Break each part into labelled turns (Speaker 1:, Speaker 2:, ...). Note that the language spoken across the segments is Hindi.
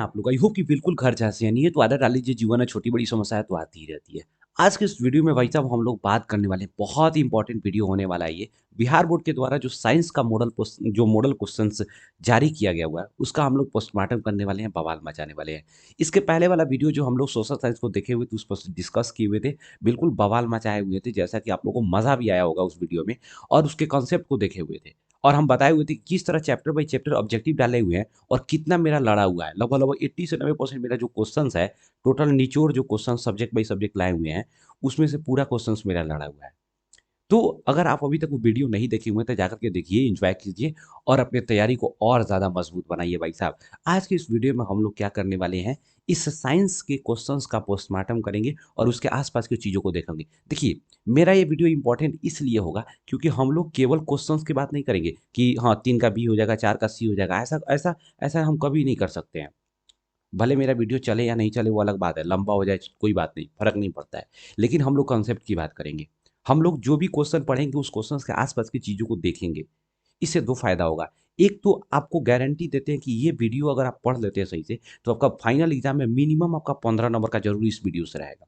Speaker 1: आप लोग? आई होप कि बिल्कुल घर जैसे हैं। नहीं है तो आदत डाल लीजिए, जीवन में छोटी-बड़ी समस्याएँ तो आती ही रहती है। आज के इस वीडियो में भाई साहब हम लोग बात करने वाले हैं, बहुत ही इम्पोर्टेंट वीडियो होने वाला है ये। बिहार बोर्ड के द्वारा जो साइंस का मॉडल क्वेश्चन्स जारी किया गया हुआ है, उसका हम लोग पोस्टमार्टम करने वाले हैं, बवाल मचाने वाले हैं। इसके पहले वाला वीडियो जो हम लोग सोशल साइंस को देखे हुए थे, उस पर डिस्कस किए हुए थे, बिल्कुल बवाल मचाए हुए थे, जैसा कि आप लोगों को मज़ा भी आया होगा उस वीडियो में और उसके कॉन्सेप्ट को देखे हुए थे। और हम बताए हुए थे कि किस तरह चैप्टर बाय चैप्टर ऑब्जेक्टिव डाले हुए हैं और कितना मेरा लड़ा हुआ है। लगभग-लगभग 80 से 90% मेरा जो क्वेश्चन्स है, टोटल निचोड़ जो क्वेश्चन सब्जेक्ट बाय सब्जेक्ट लाए हुए हैं, उसमें से पूरा क्वेश्चन्स मेरा लड़ा हुआ है। तो अगर आप अभी तक वो वीडियो नहीं देखे हुए हैं तो जाकर के देखिए, एन्जॉय कीजिए और अपनी तैयारी को और ज़्यादा मजबूत बनाइए भाई साहब। आज की इस वीडियो में हम लोग क्या करने वाले हैं, इस साइंस के क्वेश्चंस का पोस्टमार्टम करेंगे और उसके आस-पास की चीज़ों को देखेंगे। देखिए, मेरा ये वीडियो इम्पोर्टेंट इसलिए होगा क्योंकि हम लोग केवल क्वेश्चंस की बात नहीं करेंगे कि हाँ, 3 का बी हो जाएगा, 4 का सी हो जाएगा, ऐसा हम कभी नहीं कर सकते हैं। भले मेरा वीडियो चले या नहीं चले वो अलग बात है, लंबा हो जाए कोई बात नहीं, फ़र्क नहीं पड़ता है। लेकिन हम लोग कॉन्सेप्ट की बात करेंगे। हम लोग जो भी क्वेश्चन पढ़ेंगे उस क्वेश्चंस के आस-पास की चीज़ों को देखेंगे। इससे 2 फ़ायदा होगा। एक तो आपको गारंटी देते हैं कि ये वीडियो अगर आप पढ़ लेते हैं सही से, तो आपका फाइनल एग्ज़ाम में मिनिमम आपका 15 नंबर का ज़रूर इस वीडियो से रहेगा।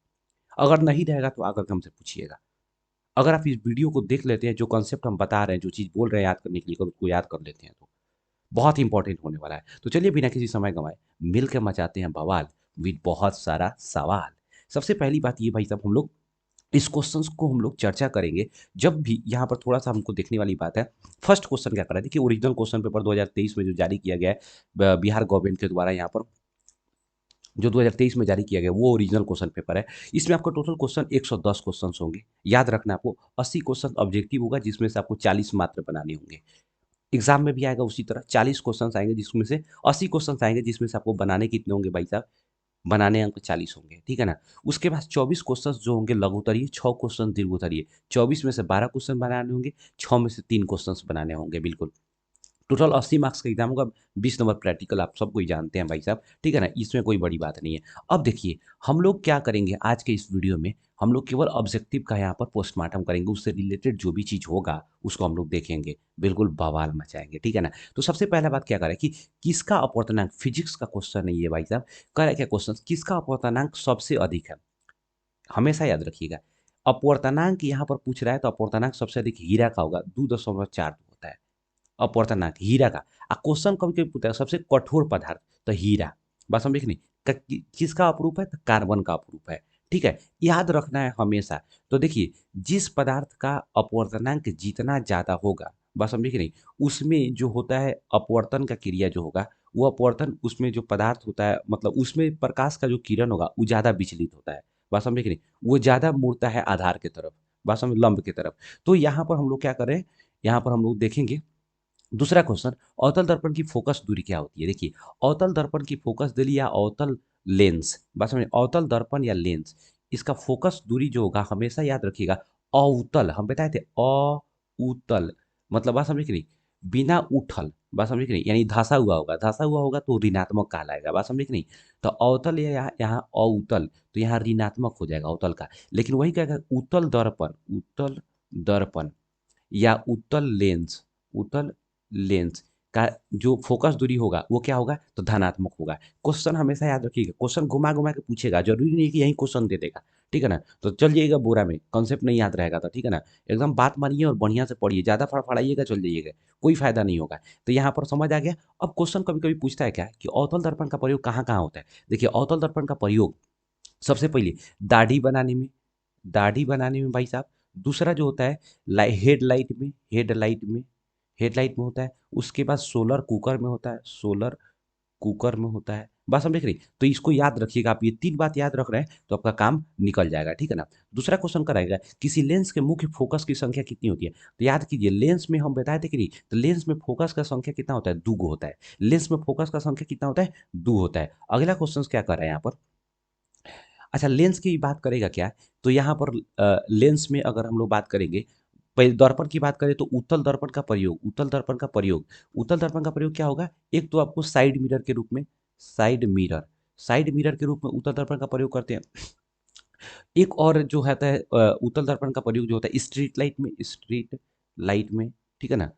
Speaker 1: अगर नहीं रहेगा तो आकर के हमसे पूछिएगा। अगर आप इस वीडियो को देख लेते हैं, जो कॉन्सेप्ट हम बता रहे हैं, जो चीज़ बोल रहे हैं याद करने के लिए, अगर उसको याद कर लेते हैं तो। बहुत इंपॉर्टेंट होने वाला है। तो चलिए बिना किसी समय गँवाए मिल के मचाते हैं बवाल विद बहुत सारा सवाल। सबसे पहली बात ये भाई साहब हम लोग इस क्वेश्चंस को हम लोग चर्चा करेंगे जब भी यहाँ पर थोड़ा-सा हमको देखने वाली बात है। फर्स्ट क्वेश्चन क्या कर रहा है देखिए ओरिजिनल क्वेश्चन पेपर 2023 में जो जारी किया गया है बिहार गवर्नमेंट के द्वारा यहाँ पर जो 2023 में जारी किया गया वो ओरिजिनल क्वेश्चन पेपर है। इसमें आपका टोटल क्वेश्चन 110 क्वेश्चन्स होंगे। याद रखना आपको 80 क्वेश्चन ऑब्जेक्टिव होगा जिसमें से आपको 40 मात्र बनाने होंगे। एग्ज़ाम में भी आएगा उसी तरह 40 क्वेश्चन्स आएँगे जिसमें से 80 क्वेश्चन्स आएँगे जिसमें से आपको बनाने कितने होंगे भाई साहब? बनाने अंक 40 होंगे, ठीक है ना? उसके बाद 24 क्वेश्चन्स जो होंगे लघु उत्तरीय, 6 क्वेश्चन दीर्घ उत्तरीय। 24 में से 12 क्वेश्चन बनाने होंगे, 6 में से 3 क्वेश्चन्स बनाने होंगे, बिल्कुल। टोटल 80 मार्क्स का एग्ज़ाम होगा, 20 नंबर प्रैक्टिकल आप सब कोई जानते हैं भाई साहब, ठीक है ना? इसमें कोई बड़ी बात नहीं है। अब देखिए, हम लोग क्या करेंगे आज के इस वीडियो में, हम लोग केवल ऑब्जेक्टिव का यहाँ पर पोस्टमार्टम करेंगे, उससे रिलेटेड जो भी चीज़ होगा, उसको हम लोग देखेंगे, बिल्कुल बवाल मचाएँगे, ठीक है ना? तो सबसे पहला बात क्या करें कि किसका अपवर्तनांक फिज़िक्स का क्वेश्चन है ये भाई साहब, कह रहा है क्या क्वेश्चन किसका अपवर्तनांक सबसे अधिक है? हमेशा याद रखिएगा, अपवर्तनांक यहाँ पर पूछ रहा है, तो अपवर्तनांक सबसे अधिक हीरा का होगा, 2.4 होता है। अपवर्तनांक हीरा का क्वेश्चन कभी-कभी पूछता है सबसे कठोर पदार्थ तो हीरा, बात समझे कि नहीं? किसका अपरूप है? तो कार्बन का अपरूप है, ठीक है? याद रखना है हमेशा। तो देखिए जिस पदार्थ का अपवर्तनांक जितना ज़्यादा होगा, बात समझे कि नहीं? उसमें जो होता है अपवर्तन का क्रिया जो होगा, वो अपवर्तन उसमें जो पदार्थ होता है मतलब उसमें प्रकाश का जो किरण होगा, वो ज़्यादा विचलित होता है, बात समझे कि नहीं? वो ज़्यादा मुड़ता है आधार की तरफ, बात समझ लंब की तरफ। तो यहाँ पर हम लोग क्या करें, यहाँ पर हम लोग देखेंगे दूसरा क्वेश्चन अवतल दर्पण की फोकस दूरी क्या होती है? देखिए, अवतल दर्पण की फोकस दूरी या अवतल लेंस, बात समझे? अवतल दर्पण या लेंस, इसका फोकस दूरी जो होगा हमेशा याद रखिएगा अवतल, हम बताए थे अउतल, मतलब बात समझे कि नहीं? बिना उठल, बात समझे कि नहीं? यानी धँसा हुआ होगा तो ऋणात्मक कहलाएगा, बात समझे कि नहीं? तो अवतल या यहाँ यहाँ अउतल, तो यहाँ ऋणात्मक हो जाएगा अवतल का। लेकिन वही क्या कहेगा उत्तल दर्पण या उत्तल लेंस का जो फोकस दूरी होगा वो क्या होगा तो धनात्मक होगा। क्वेश्चन हमेशा याद रखिएगा, क्वेश्चन घुमा-घुमा के पूछेगा, ज़रूरी नहीं है कि यही क्वेश्चन दे देगा, ठीक है ना? तो चल जाइएगा बोरा में, कॉन्सेप्ट नहीं याद रहेगा तो, ठीक है ना? एकदम बात मानिए और बढ़िया से पढ़िए, ज़्यादा फड़फड़ाइएगा चल जाइएगा, कोई फ़ायदा नहीं होगा। तो यहाँ पर समझ आ गया? अब क्वेश्चन कभी-कभी पूछता है क्या कि अवतल दर्पण का प्रयोग कहाँ-कहाँ होता है? देखिए अवतल दर्पण का प्रयोग सबसे पहले दाढ़ी बनाने में दाढ़ी बनाने में भाई साहब, दूसरा जो होता है हेडलाइट में होता है, उसके बाद सोलर कुकर में होता है, बात समझे कि नहीं? तो इसको याद रखिएगा, आप ये 3 बात याद रख रहे हैं तो आपका काम निकल जाएगा, ठीक है ना? दूसरा क्वेश्चन का रहेगा किसी लेंस के मुख्य फोकस की संख्या कितनी होती है? तो याद कीजिए लेंस में हम बताए थे कि नहीं, तो लेंस में फोकस का संख्या कितना होता है? 2 गो होता है। लेंस में फोकस का संख्या कितना होता है? 2 होता है। अगला क्वेश्चन क्या कर रहा है यहाँ पर अच्छा लेंस की बात करेगा क्या? तो यहाँ पर लेंस में अगर हम लोग बात करेंगे, पहले दर्पण की बात करें तो उत्तल दर्पण का प्रयोग क्या होगा? एक तो आपको साइड मिरर के रूप में उत्तल दर्पण का प्रयोग करते हैं। एक और जो होता है उत्तल दर्पण का प्रयोग जो होता है स्ट्रीट लाइट में, ठीक है ना?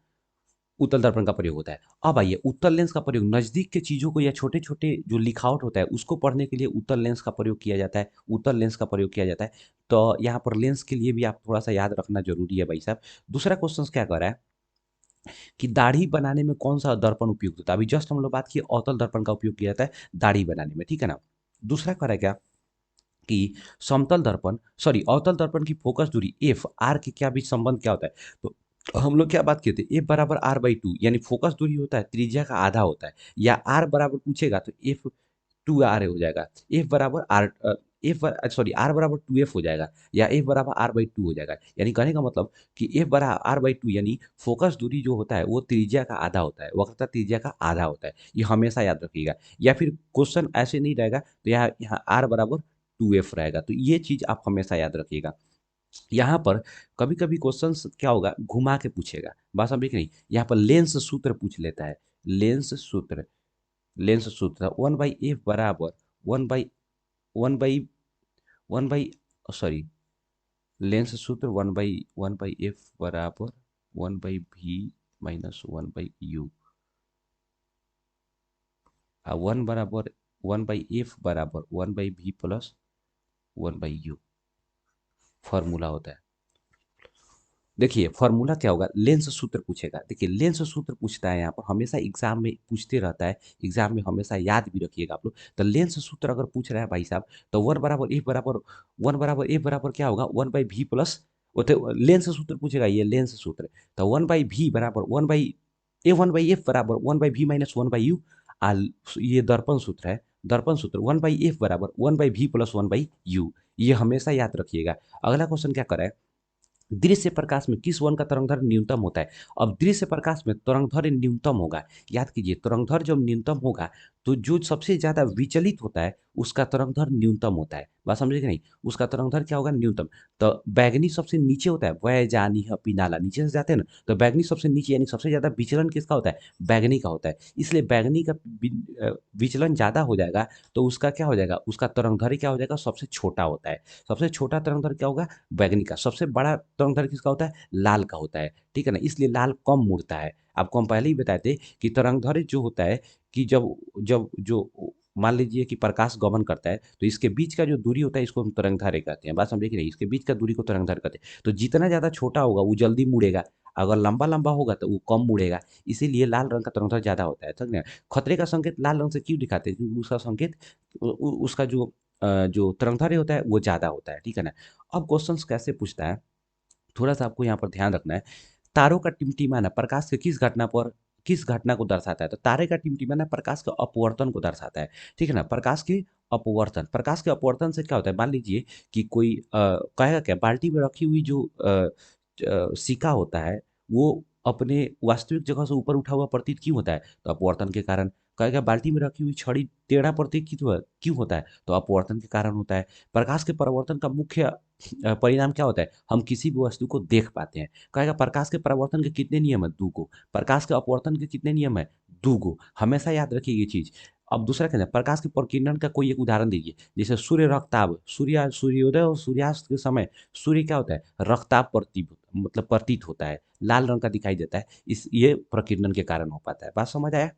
Speaker 1: उत्तल दर्पण का प्रयोग होता है। अब आइए उत्तल लेंस का प्रयोग नज़दीक के चीज़ों को या छोटे-छोटे जो लिखावट होता है उसको पढ़ने के लिए उत्तल लेंस का प्रयोग किया जाता है, उत्तल लेंस का प्रयोग किया जाता है। तो यहाँ पर लेंस के लिए भी आप थोड़ा-सा याद रखना ज़रूरी है भाई साहब। दूसरा क्वेश्चन क्या कह रहा है कि दाढ़ी बनाने में कौन-सा दर्पण उपयुक्त होता है? अभी जस्ट हम लोग बात किए अवतल दर्पण का उपयोग किया जाता है दाढ़ी बनाने में, ठीक है ना? दूसरा कह रहा है क्या कि समतल दर्पण सॉरी अवतल दर्पण की फोकस दूरी एफ आर के क्या बीच संबंध क्या होता है? तो हम लोग क्या बात किए थे एफ बराबर आर बाई टू यानी फोकस दूरी होता है त्रिज्या का आधा होता है या आर बराबर पूछेगा तो एफ टू आर हो जाएगा एफ बराबर आर एफ सॉरी आर बराबर टू एफ हो जाएगा या एफ बराबर आर बाई टू हो जाएगा यानी कहने का मतलब कि एफ बराबर आर बाई टू यानी फोकस दूरी जो होता है वो त्रिज्या का आधा होता है वक्रता त्रिज्या का आधा होता है ये हमेशा याद रखिएगा या फिर क्वेश्चन ऐसे नहीं रहेगा तो यहाँ यहाँ आर बराबर टू एफ रहेगा तो ये चीज़ आप हमेशा याद रखिएगा यहाँ पर कभी-कभी क्वेश्चंस क्या होगा घुमा के पूछेगा बात समझे कि नहीं यहाँ पर लेंस सूत्र पूछ लेता है लेंस सूत्र वन बाई एफ बराबर one by one by one by sorry lens सूत्र वन बाई एफ बराबर वन बाई भी minus one by you one बराबर वन बाई एफ बराबर वन बाई भी plus one by you formula होता है देखिए फॉर्मूला क्या होगा लेंस सूत्र पूछेगा देखिए लेंस सूत्र पूछता है यहाँ पर हमेशा एग्जाम में पूछते रहता है एग्जाम में हमेशा याद भी रखिएगा आप लोग तो लेंस सूत्र अगर पूछ रहा है भाई साहब तो वन बराबर एफ बराबर क्या होगा वन बाई भी प्लस लेंस सूत्र पूछेगा ये लेंस सूत्र तो वन बाई भी बराबर वन बाई एफ बराबर वन बाई भी माइनस वन बाई यू आ ये दर्पण सूत्र है दर्पण सूत्र वन बाई एफ बराबर वन बाई भी प्लस वन बाई यू ये हमेशा याद रखिएगा अगला क्वेश्चन क्या करें दृश्य प्रकाश में किस वन का तरंगदैर्घ्य न्यूनतम होता है अब दृश्य प्रकाश में तरंगदैर्घ्य न्यूनतम होगा याद कीजिए तरंगदैर्घ्य जब न्यूनतम होगा तो जो सबसे ज्यादा विचलित होता है उसका तरंगदैर्घ्य न्यूनतम होता है बात समझे कि नहीं उसका तरंगदैर्घ्य क्या होगा न्यूनतम तो बैगनी सबसे नीचे होता है वह जानी है पिनाला नीचे से जाते हैं ना तो बैगनी सबसे नीचे यानी सबसे ज्यादा विचलन किसका होता है बैगनी का होता है इसलिए बैगनी का विचलन ज्यादा हो जाएगा तो उसका क्या हो जाएगा उसका तरंगदैर्घ्य क्या हो जाएगा सबसे छोटा होता है सबसे छोटा तरंगदैर्घ्य क्या होगा बैगनी का सबसे बड़ा तरंगदैर्घ्य किसका होता है लाल का होता है ठीक है ना इसलिए लाल कम मुड़ता है आपको हम पहले ही बताए थे कि तरंगदैर्घ्य जो होता है कि जब जब जो मान लीजिए कि प्रकाश गमन करता है तो इसके बीच का जो दूरी होता है इसको हम तरंगदैर्घ्य कहते हैं बात समझे कि नहीं इसके बीच का दूरी को तरंगदैर्घ्य कहते हैं तो जितना ज्यादा छोटा होगा वो जल्दी मुड़ेगा अगर लंबा लंबा होगा तो वो कम मुड़ेगा इसीलिए लाल रंग का तरंगदैर्घ्य ज्यादा होता है समझ खतरे का संकेत लाल रंग से क्यों दिखाते हैं क्योंकि उसका संकेत उसका जो तरंगदैर्घ्य होता है वो ज्यादा होता है ठीक है ना अब क्वेश्चंस कैसे पूछता है थोड़ा सा आपको यहाँ पर ध्यान रखना है तारों का टिमटिमाना प्रकाश के किस घटना को दर्शाता है तो तारे का टिमटिमाना प्रकाश के अपवर्तन को दर्शाता है ठीक है ना प्रकाश के अपवर्तन से क्या होता है मान लीजिए कि कोई कहेगा क्या बाल्टी में रखी हुई जो सिक्का होता है वो अपने वास्तविक जगह से ऊपर उठा हुआ प्रतीत क्यों होता है तो अपवर्तन के कारण कहेगा बाल्टी में रखी हुई छड़ी टेढ़ा प्रतीत क्यों होता है तो अपवर्तन के कारण होता है प्रकाश के परावर्तन का मुख्य परिणाम क्या होता है हम किसी भी वस्तु को देख पाते हैं कहेगा प्रकाश के परावर्तन के कितने नियम है दो को प्रकाश के अपवर्तन के कितने नियम है दो को हमेशा याद रखिए ये चीज अब दूसरा कहना है प्रकाश के प्रकीर्णन का कोई एक उदाहरण दीजिए जैसे सूर्य रक्ताभ सूर्योदय और सूर्यास्त के समय सूर्य क्या होता है रक्ताभ प्रतीत होता है लाल रंग का दिखाई देता है इस ये प्रकीर्णन के कारण हो पाता है बात समझ आया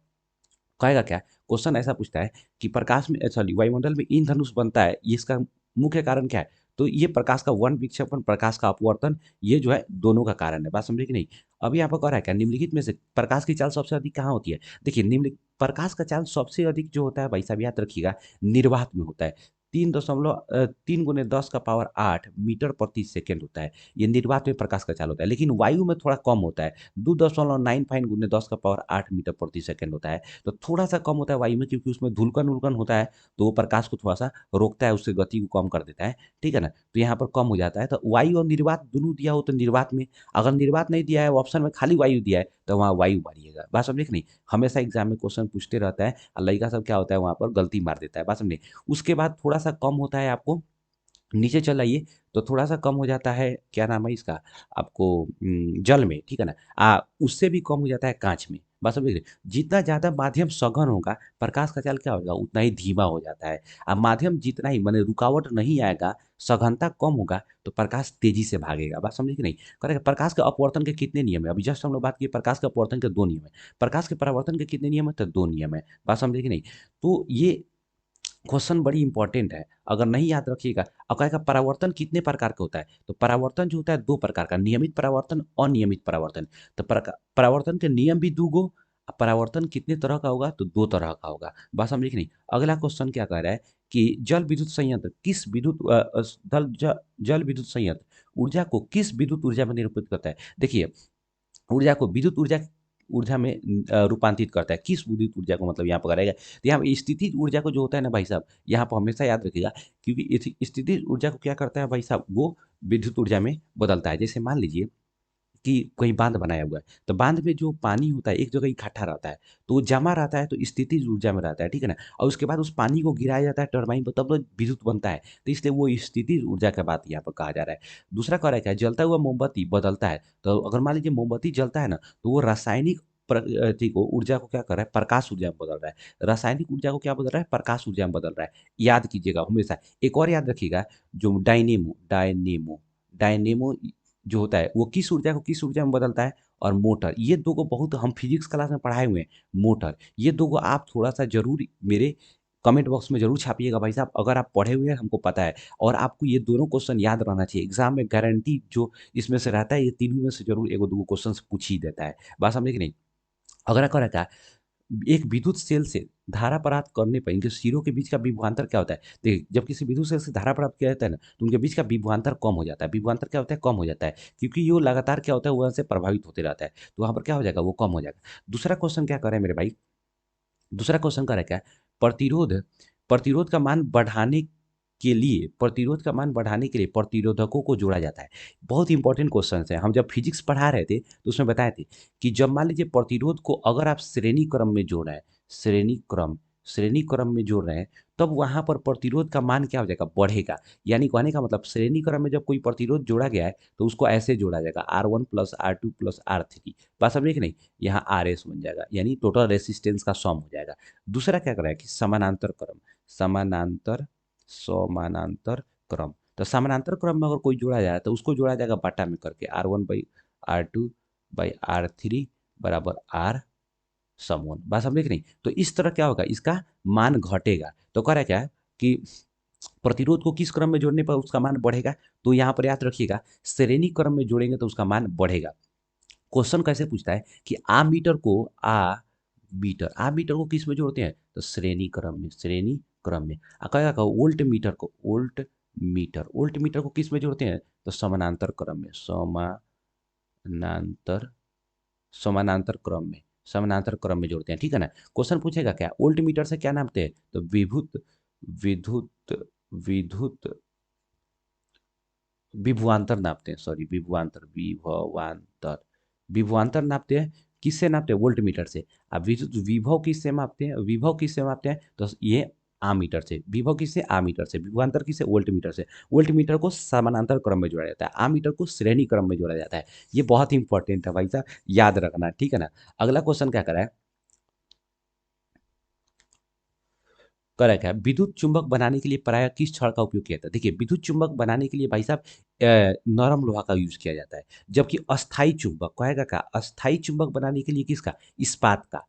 Speaker 1: कहेगा क्या क्वेश्चन ऐसा पूछता है कि प्रकाश में सॉरी वायुमंडल में इंद्रधनुष बनता है ये इसका मुख्य कारण क्या है तो ये प्रकाश का वन विक्षेपण प्रकाश का अपवर्तन ये जो है दोनों का कारण है बात समझे कि नहीं अभी यहाँ पर कह रहा है क्या निम्नलिखित में से प्रकाश की चाल सबसे अधिक कहाँ होती है देखिए निम्नलिखित प्रकाश का चाल सबसे अधिक जो होता है भाई साहब याद रखिएगा निर्वात में होता है 3.3 × 10⁻⁸ मीटर प्रति सेकेंड होता है ये निर्वात में प्रकाश का चाल होता है लेकिन वायु में थोड़ा कम होता है 2.95 × 10⁻⁸ मीटर प्रति सेकेंड होता है तो थोड़ा सा कम होता है वायु में क्योंकि उसमें धुलकन उल्कन होता है तो वो प्रकाश को थोड़ा सा रोकता है उससे गति को कम कर देता है ठीक है ना तो यहाँ पर कम हो जाता है तो वायु और निर्वात दोनों दिया हो तो निर्वात में अगर निर्वात नहीं दिया है ऑप्शन में खाली वायु दिया है तो वहाँ वायु मारिएगा बात समझे कि नहीं हमेशा एग्जाम में क्वेश्चन पूछते रहता है और लड़का सब क्या होता है वहाँ पर गलती मार देता है बात समझे उसके बाद थोड़ा सा कम होता है आपको नीचे चल आइए तो थोड़ा सा कम हो जाता है क्या नाम है इसका आपको जल में ठीक है ना उससे भी कम हो जाता है कांच में बात समझ रहे? जितना ज़्यादा माध्यम सघन होगा, प्रकाश का चाल क्या होगा, उतना ही धीमा हो जाता है। अब माध्यम जितना ही माने रुकावट नहीं आएगा, सघनता कम होगा, तो प्रकाश तेज़ी से भागेगा। बात समझे कि नहीं? करेक्ट। प्रकाश के अपवर्तन के कितने नियम हैं? अभी जस्ट हम लोग बात किए प्रकाश के अपवर्तन के 2 नियम हैं। प्रकाश के परावर्तन के कितने नियम हैं? तो 2 नियम हैं। बात समझे कि नहीं? तो ये क्वेश्चन बड़ी इंपॉर्टेंट है, अगर नहीं याद रखिएगा। अब कहेगा परावर्तन कितने प्रकार का होता है, तो परावर्तन जो होता है 2 प्रकार का, नियमित परावर्तन, अनियमित परावर्तन। तो परावर्तन के नियम भी 2 गो, परावर्तन कितने तरह का होगा, तो 2 तरह का होगा। बात समझे कि नहीं? अगला क्वेश्चन क्या कह रहा है कि जल विद्युत संयंत्र किस विद्युत जल विद्युत संयंत्र ऊर्जा को किस विद्युत ऊर्जा में निरूपित करता है? देखिए, ऊर्जा को विद्युत ऊर्जा ऊर्जा में रूपांतरित करता है। किस विद्युत ऊर्जा को मतलब यहाँ पर करेगा, तो यहाँ पे स्थितिज ऊर्जा को जो होता है ना भाई साहब, यहाँ पर हमेशा याद रखिएगा, क्योंकि स्थितिज ऊर्जा को क्या करता है भाई साहब, वो विद्युत ऊर्जा में बदलता है। जैसे मान लीजिए कि कहीं बांध बनाया हुआ है, तो बांध में जो पानी होता है एक जगह इकट्ठा रहता है, तो वो जमा रहता है, तो स्थितिज ऊर्जा में रहता है, ठीक है ना। और उसके बाद उस पानी को गिराया जाता है टरबाइन पर, तब तो विद्युत बनता है, तो इसलिए वो स्थितिज ऊर्जा का बात यहाँ पर कहा जा रहा है। दूसरा कह रहा है क्या, जलता हुआ मोमबत्ती बदलता है, तो अगर मान लीजिए मोमबत्ती जलता है ना, तो वो रासायनिक प्रगति को ऊर्जा को क्या कर रहा है, प्रकाश ऊर्जा में बदल रहा है। रासायनिक ऊर्जा को क्या बदल रहा है, प्रकाश ऊर्जा में बदल रहा है। याद कीजिएगा हमेशा। एक और याद रखिएगा, जो डायनेमो डायनेमो डायनेमो जो होता है वो किस ऊर्जा को किस ऊर्जा में बदलता है, और मोटर, ये दो को बहुत हम फिजिक्स क्लास में पढ़ाए हुए हैं। मोटर, ये दो को आप थोड़ा सा जरूर मेरे कमेंट बॉक्स में जरूर छापिएगा भाई साहब, अगर आप पढ़े हुए हैं हमको पता है, और आपको ये दोनों क्वेश्चन याद रहना चाहिए। एग्जाम में गारंटी जो इसमें से रहता है, ये तीनों में से जरूर एगो दूगो क्वेश्चन पूछ ही देता है। बात समझे कि नहीं? अगला क्या रहता है, एक विद्युत सेल से धारा प्राप्त करने पर इनके सिरों के बीच का विभवांतर क्या होता है? देखिए, जब किसी विद्युत सेल से धारा प्राप्त किया जाता है ना, तो उनके बीच का विभवांतर कम हो जाता है। विभवांतर क्या होता है, कम हो जाता है, क्योंकि ये लगातार क्या होता है, वहाँ से प्रभावित होते रहता है, तो वहाँ पर क्या हो जाएगा, वो कम हो जाएगा। दूसरा क्वेश्चन क्या कर रहे हैं मेरे भाई, दूसरा क्वेश्चन का है क्या, प्रतिरोध प्रतिरोध का मान बढ़ाने के लिए, प्रतिरोध का मान बढ़ाने के लिए प्रतिरोधकों को जोड़ा जाता है। बहुत इंपॉर्टेंट क्वेश्चन है। हम जब फिजिक्स पढ़ा रहे थे तो उसमें बताए थे कि जब मान लीजिए प्रतिरोध को अगर आप श्रेणी क्रम में जोड़ रहे हैं, श्रेणी क्रम श्रेणी क्रम में जोड़ रहे हैं, तब वहां पर प्रतिरोध का मान क्या हो जाएगा, बढ़ेगा। यानी कहने का मतलब श्रेणी क्रम में जब कोई प्रतिरोध जोड़ा गया है, तो उसको ऐसे जोड़ा जाएगा, R1 + R2 + R3। बात समझे कि नहीं? यहाँ RS बन जाएगा, यानी टोटल रेसिस्टेंस का सम हो जाएगा। दूसरा क्या कर रहा है कि समानांतर क्रम, समानांतर समानांतर क्रम, तो समानांतर क्रम में अगर कोई जोड़ा जाए तो उसको जोड़ा जाएगा बटा में करके, R1/R2/R3 बराबर R सम 1। बात समझे कि नहीं? तो इस तरह क्या होगा, इसका मान घटेगा। तो कह रहा है क्या कि प्रतिरोध को किस क्रम में जोड़ने पर उसका मान बढ़ेगा, तो यहाँ पर याद रखिएगा, श्रेणी क्रम में जोड़ेंगे तो उसका मान बढ़ेगा। क्वेश्चन कैसे पूछता है कि आ मीटर को किस में जोड़ते हैं, तो श्रेणी क्रम में, श्रेणी क्रम में। कहेगा कहो वोल्ट मीटर को, वोल्ट मीटर को किस में जोड़ते हैं, तो समानांतर क्रम में, समानांतर समानांतर क्रम में, समानांतर क्रम में जोड़ते हैं, ठीक है ना। क्वेश्चन पूछेगा क्या, वोल्ट मीटर से क्या नापते हैं, तो विद्युत विद्युत विभवांतर नापते हैं, सॉरी, विभवांतर विभवांतर नापते हैं। किससे नापते हैं, वोल्ट मीटर से। अब विद्युत विभव किससे मापते हैं, विभव किससे मापते हैं, तो ये आमीटर से। विभव किससे, आमीटर से। विभवांतर किससे, वोल्ट मीटर से। वोल्ट मीटर को समानांतर क्रम में जोड़ा जाता है, आमीटर को श्रेणी क्रम में जोड़ा जाता है। ये बहुत इंपॉर्टेंट है भाई साहब, याद रखना, ठीक है ना। अगला क्वेश्चन क्या करा है, करेक्ट है, विद्युत चुंबक बनाने के लिए प्रायः किस छड़ का उपयोग किया जाता है। देखिए, विद्युत चुंबक बनाने के लिए भाई साहब नरम लोहा का यूज किया जाता है, जबकि अस्थाई चुंबक, कहेगा क्या, अस्थाई चुंबक बनाने के लिए किसका, इस्पात का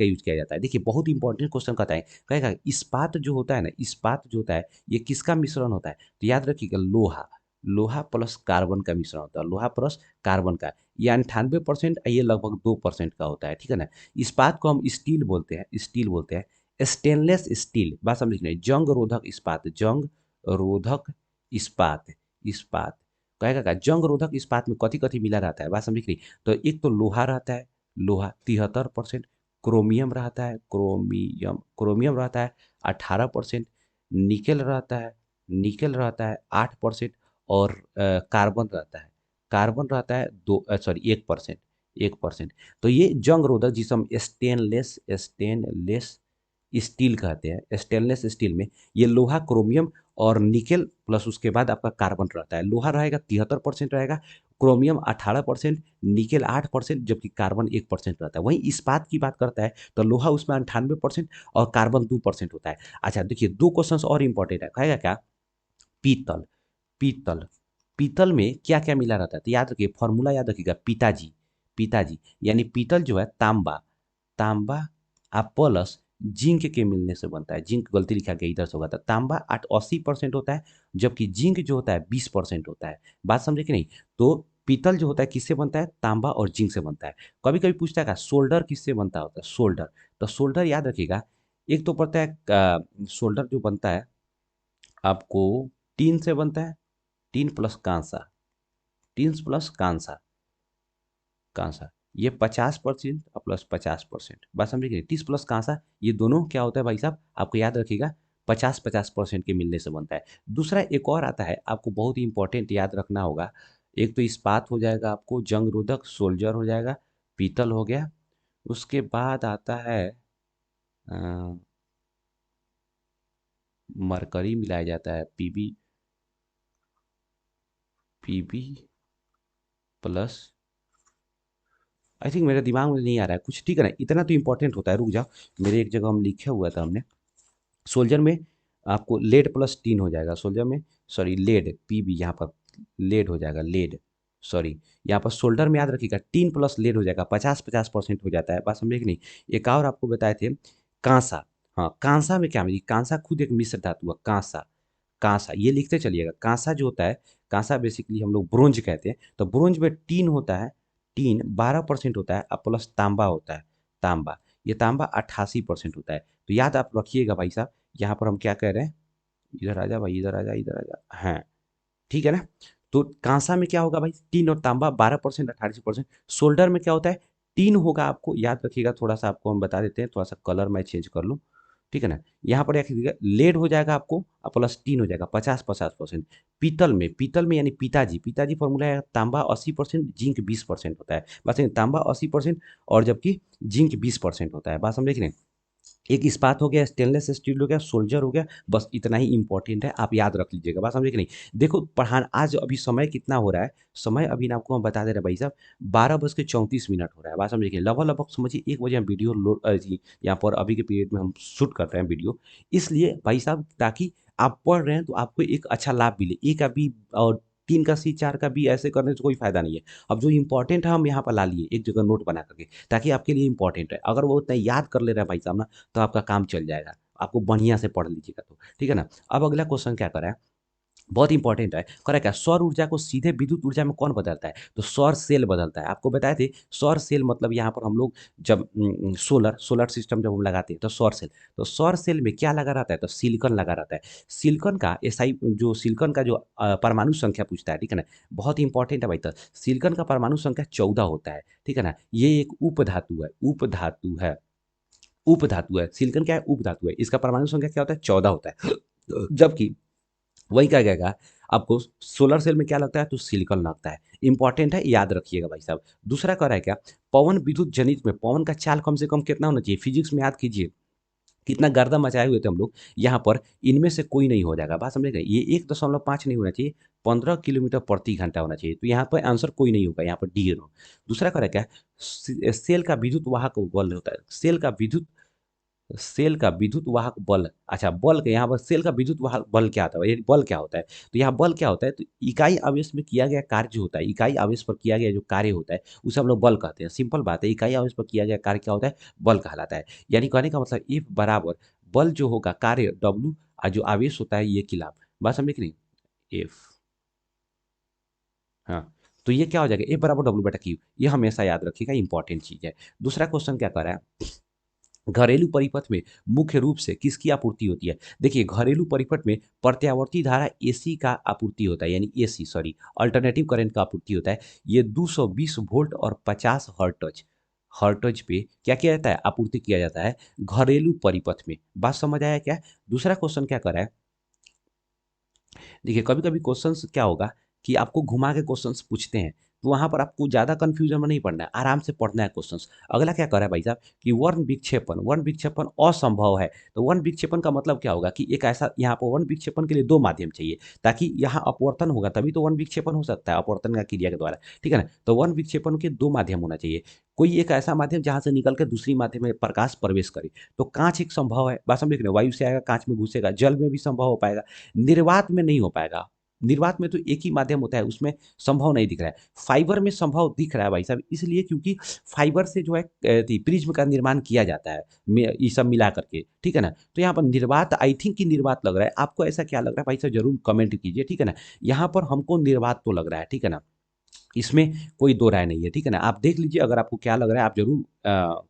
Speaker 1: यूज किया जाता है। देखिए, बहुत इंपॉर्टेंट क्वेश्चन कहता है, कहेगा इस्पात जो होता है ना, इस्पात जो होता है, ये किसका मिश्रण होता है, तो याद रखिएगा, लोहा लोहा प्लस कार्बन का मिश्रण होता है, लोहा प्लस कार्बन का। ये 98%, ये लगभग 2% का होता है, ठीक है ना। इस्पात को हम स्टील बोलते हैं, स्टील बोलते हैं। स्टेनलेस स्टील, बात समझ नहीं, जंग रोधक इस्पात, जंग रोधक इस्पात, इस्पात, कहेगा क्या, जंग रोधक इस्पात में कथी कथी मिला रहता है, बात समझ नहीं। तो एक तो लोहा रहता है, लोहा 73%, क्रोमियम रहता है, क्रोमियम रहता है 18%, निकेल रहता है, निकेल रहता है 8%, और कार्बन रहता है, कार्बन रहता है 1%, 1%। तो ये जंग रोधक, जिसे हम स्टेनलेस स्टील कहते हैं, स्टेनलेस स्टील में ये लोहा, क्रोमियम और निकेल प्लस उसके बाद आपका कार्बन रहता है। लोहा रहेगा 73% रहेगा, क्रोमियम 18%, निकेल 8%, जबकि कार्बन 1% रहता है। वहीं इस्पात की बात करता है तो लोहा उसमें 98% और कार्बन 2% होता है। अच्छा देखिए, दो क्वेश्चन और इंपॉर्टेंट है, कहेगा क्या? पीतल, पीतल, पीतल में क्या क्या मिला रहता है? तो याद रखिए, फॉर्मूला याद रखिएगा, पिताजी, पिताजी, यानी पीतल जो है तांबा, तांबा आप प्लस जिंक के मिलने से बनता है। जिंक गलती लिखा गया, इधर से होगा था। तांबा 80% होता है, जबकि जिंक जो होता है 20% होता है। बात समझे कि नहीं? तो पीतल जो होता है किससे बनता है? तांबा और जिंक से बनता है। कभी कभी पूछता है का सोल्डर किससे बनता होता है? सोल्डर, तो सोल्डर याद रखिएगा, एक तो पड़ता है सोल्डर जो बनता है आपको टीन से बनता है, टीन प्लस कांसा, टीन प्लस कांसा, कांसा, ये 50% और प्लस 50%। बात समझे कि नहीं? 30 प्लस कांसा, ये दोनों क्या होता है भाई साहब, आपको याद रखिएगा, 50-50% के मिलने से बनता है। दूसरा एक और आता है, आपको बहुत ही इंपॉर्टेंट याद रखना होगा। एक तो इस्पात हो जाएगा, आपको जंग रोधक सोल्जर हो जाएगा, पीतल हो गया। उसके बाद आता है अ, मरकरी मिलाया जाता है, PB, PB plus, I think मेरे दिमाग में नहीं आ रहा है कुछ, ठीक है ना? इतना तो इंपॉर्टेंट होता है, रुक जाओ, मेरे एक जगह हम लिखे हुआ था हमने। सोल्जर में आपको लेड प्लस टीन हो जाएगा, सोल्जर में, सॉरी लेड, पीबी यहाँ पर लेड हो जाएगा, लेड, सॉरी, यहाँ पर सोल्डर में याद रखिएगा टीन प्लस लेड हो जाएगा, 50-50% हो जाता है। बात समझे कि नहीं? एक और आपको बताए थे, कांसा। हाँ, कांसा में क्या मिली? कांसा खुद एक मिश्र धातु है, कांसा, कांसा ये लिखते चलिएगा। कांसा जो होता है, कांसा बेसिकली हम लोग ब्रोंज कहते हैं, तो ब्रोंज में टीन होता है, टीन 12% होता है, और प्लस तांबा होता है, तांबा, ये तांबा 88% होता है। तो याद आप रखिएगा भाई साहब, यहाँ पर हम क्या कह रहे हैं, इधर आ जा भाई, इधर आ जा, इधर आ जा, हाँ, ठीक है ना? तो कांसा में क्या होगा भाई? टीन और तांबा 12%, 88%। सोल्डर में क्या होता है? टीन होगा, आपको याद रखिएगा, थोड़ा सा आपको हम बता देते हैं, थोड़ा सा कलर मैं चेंज कर लूँ, ठीक है ना? यहाँ पर रखिएगा लेड हो जाएगा आपको, और प्लस टीन हो जाएगा 50-50%। पीतल में, पीतल में यानी पिताजी, पिताजी फॉर्मूला है तांबा 80%, जिंक 20% होता है। बस तांबा 80% और जबकि जिंक 20% होता है। बात समझे कि नहीं? एक इस्पात हो गया, स्टेनलेस स्टील हो गया, सोल्जर हो गया, बस इतना ही इंपॉर्टेंट है, आप याद रख लीजिएगा। बात समझे कि नहीं? देखो पढ़ान आज अभी समय कितना हो रहा है, समय अभी ना आपको हम बता दे रहे हैं भाई साहब, 12:34 हो रहा है। बात समझे कि लगभग लगभग समझिए 1 बजे हम वीडियो लोड यहाँ पर अभी के पीरियड में हम शूट कर रहे हैं वीडियो, इसलिए भाई साहब, ताकि आप पढ़ रहे हैं तो आपको एक अच्छा लाभ मिले। एक अभी और 3 का सी 4 का बी ऐसे करने से कोई फायदा नहीं है। अब जो इंपॉर्टेंट है हम यहाँ पर ला लिए एक जगह नोट बना करके, ताकि आपके लिए इंपॉर्टेंट है। अगर वो उतना याद कर ले रहा है भाई साहब ना, तो आपका काम चल जाएगा, आपको बढ़िया से पढ़ लीजिएगा तो, ठीक है ना? अब अगला क्वेश्चन क्या करा है, बहुत इंपॉर्टेंट है, करा क्या, सौर ऊर्जा को सीधे विद्युत ऊर्जा में कौन बदलता है? तो सौर सेल बदलता है। आपको बताए थे सौर सेल मतलब यहाँ पर हम लोग जब सोलर सोलर सिस्टम जब हम लगाते हैं तो सौर सेल, तो सौर सेल में क्या लगा रहता है? तो सिलिकॉन लगा रहता है। सिलिकॉन का एसआई जो सिलिकॉन का जो परमाणु संख्या पूछता है, ठीक है ना, बहुत इंपॉर्टेंट है भाई। तो सिलिकॉन का परमाणु संख्या 14 होता है, ठीक है ना? ये एक उपधातु है, उपधातु है, उपधातु है। सिलिकॉन क्या है? उपधातु है। इसका परमाणु संख्या क्या होता है? 14 होता है। जबकि वही क्या कहेगा आपको, सोलर सेल में क्या लगता है? तो सिलिकॉन लगता है। इंपॉर्टेंट है, याद रखिएगा भाई साहब। दूसरा कह रहा है क्या, पवन विद्युत जनित में पवन का चाल कम से कम कितना होना चाहिए? फिजिक्स में याद कीजिए, कितना गर्दा मचाए हुए थे हम लोग यहाँ पर, इनमें से कोई नहीं हो जाएगा। बात समझेगा? ये 1.5 नहीं होना चाहिए, 15 किलोमीटर प्रति घंटा होना चाहिए। तो यहाँ पर आंसर कोई नहीं होगा, यहाँ पर डी हो। दूसरा कह रहा है क्या, सेल का विद्युत वाहक बल होता है, सेल का विद्युत वाहक बल, अच्छा बल के यहाँ पर सेल का विद्युत वाहक बल क्या होता है? ये बल क्या होता है? तो यहाँ बल क्या होता है? तो इकाई आवेश में किया गया कार्य जो होता है, इकाई आवेश पर किया गया जो कार्य होता है, उसे हम लोग बल कहते हैं। सिंपल बात है, इकाई आवेश पर किया गया कार्य क्या होता है? बल कहलाता है। यानी कहने का मतलब F बराबर बल जो होगा कार्य W, और जो आवेश होता है ये खिलाफ। बात समझे कि नहीं? एफ, हाँ, तो ये क्या हो जाएगा? F बराबर W/Q, ये हमेशा याद रखिएगा, इंपॉर्टेंट चीज है। दूसरा क्वेश्चन क्या कर रहा है, घरेलू परिपथ में मुख्य रूप से किसकी आपूर्ति होती है? देखिए घरेलू परिपथ में प्रत्यावर्ती धारा एसी का आपूर्ति होता है, यानी एसी सॉरी अल्टरनेटिव करंट का आपूर्ति होता है। ये 220 वोल्ट और 50 हर्ट्ज, हर्ट्ज पे क्या किया जाता है? आपूर्ति किया जाता है घरेलू परिपथ में। बात समझ आया क्या? दूसरा क्वेश्चन क्या कर रहा है, देखिए कभी कभी क्वेश्चंस क्या होगा कि आपको घुमा के क्वेश्चंस पूछते हैं, तो वहाँ पर आपको ज़्यादा कन्फ्यूजन में नहीं पड़ना है, आराम से पढ़ना है क्वेश्चंस। अगला क्या कर रहा है भाई साहब कि वर्ण विक्षेपण असंभव है। तो वर्ण विक्षेपण का मतलब क्या होगा कि एक ऐसा यहाँ पर वर्ण विक्षेपण के लिए 2 माध्यम चाहिए, ताकि यहाँ अपवर्तन होगा तभी तो वर्ण विक्षेपण हो सकता है, अपवर्तन का क्रिया के द्वारा, ठीक है ना। तो वर्ण विक्षेपण के 2 माध्यम होना चाहिए, कोई एक ऐसा माध्यम जहाँ से निकल के दूसरी माध्यम में प्रकाश प्रवेश करे। तो कांच एक संभव है, बात समझ रहे हो, वायु से आएगा कांच में घुसेगा, जल में भी संभव हो पाएगा, निर्वात में नहीं हो पाएगा। निर्वात में तो एक ही माध्यम होता है, उसमें संभव नहीं दिख रहा है। फाइबर में संभव दिख रहा है भाई साहब, इसलिए क्योंकि फाइबर से जो है प्रिज्म का निर्माण किया जाता है, ये सब मिला करके, ठीक है ना। तो यहाँ पर निर्वात, आई थिंक कि निर्वात लग रहा है, आपको ऐसा क्या लग रहा है भाई साहब जरूर कमेंट कीजिए, ठीक है ना। यहाँ पर हमको निर्वात तो लग रहा है, ठीक है ना, इसमें कोई दो राय नहीं है, ठीक है ना। आप देख लीजिए अगर आपको क्या लग रहा है, आप जरूर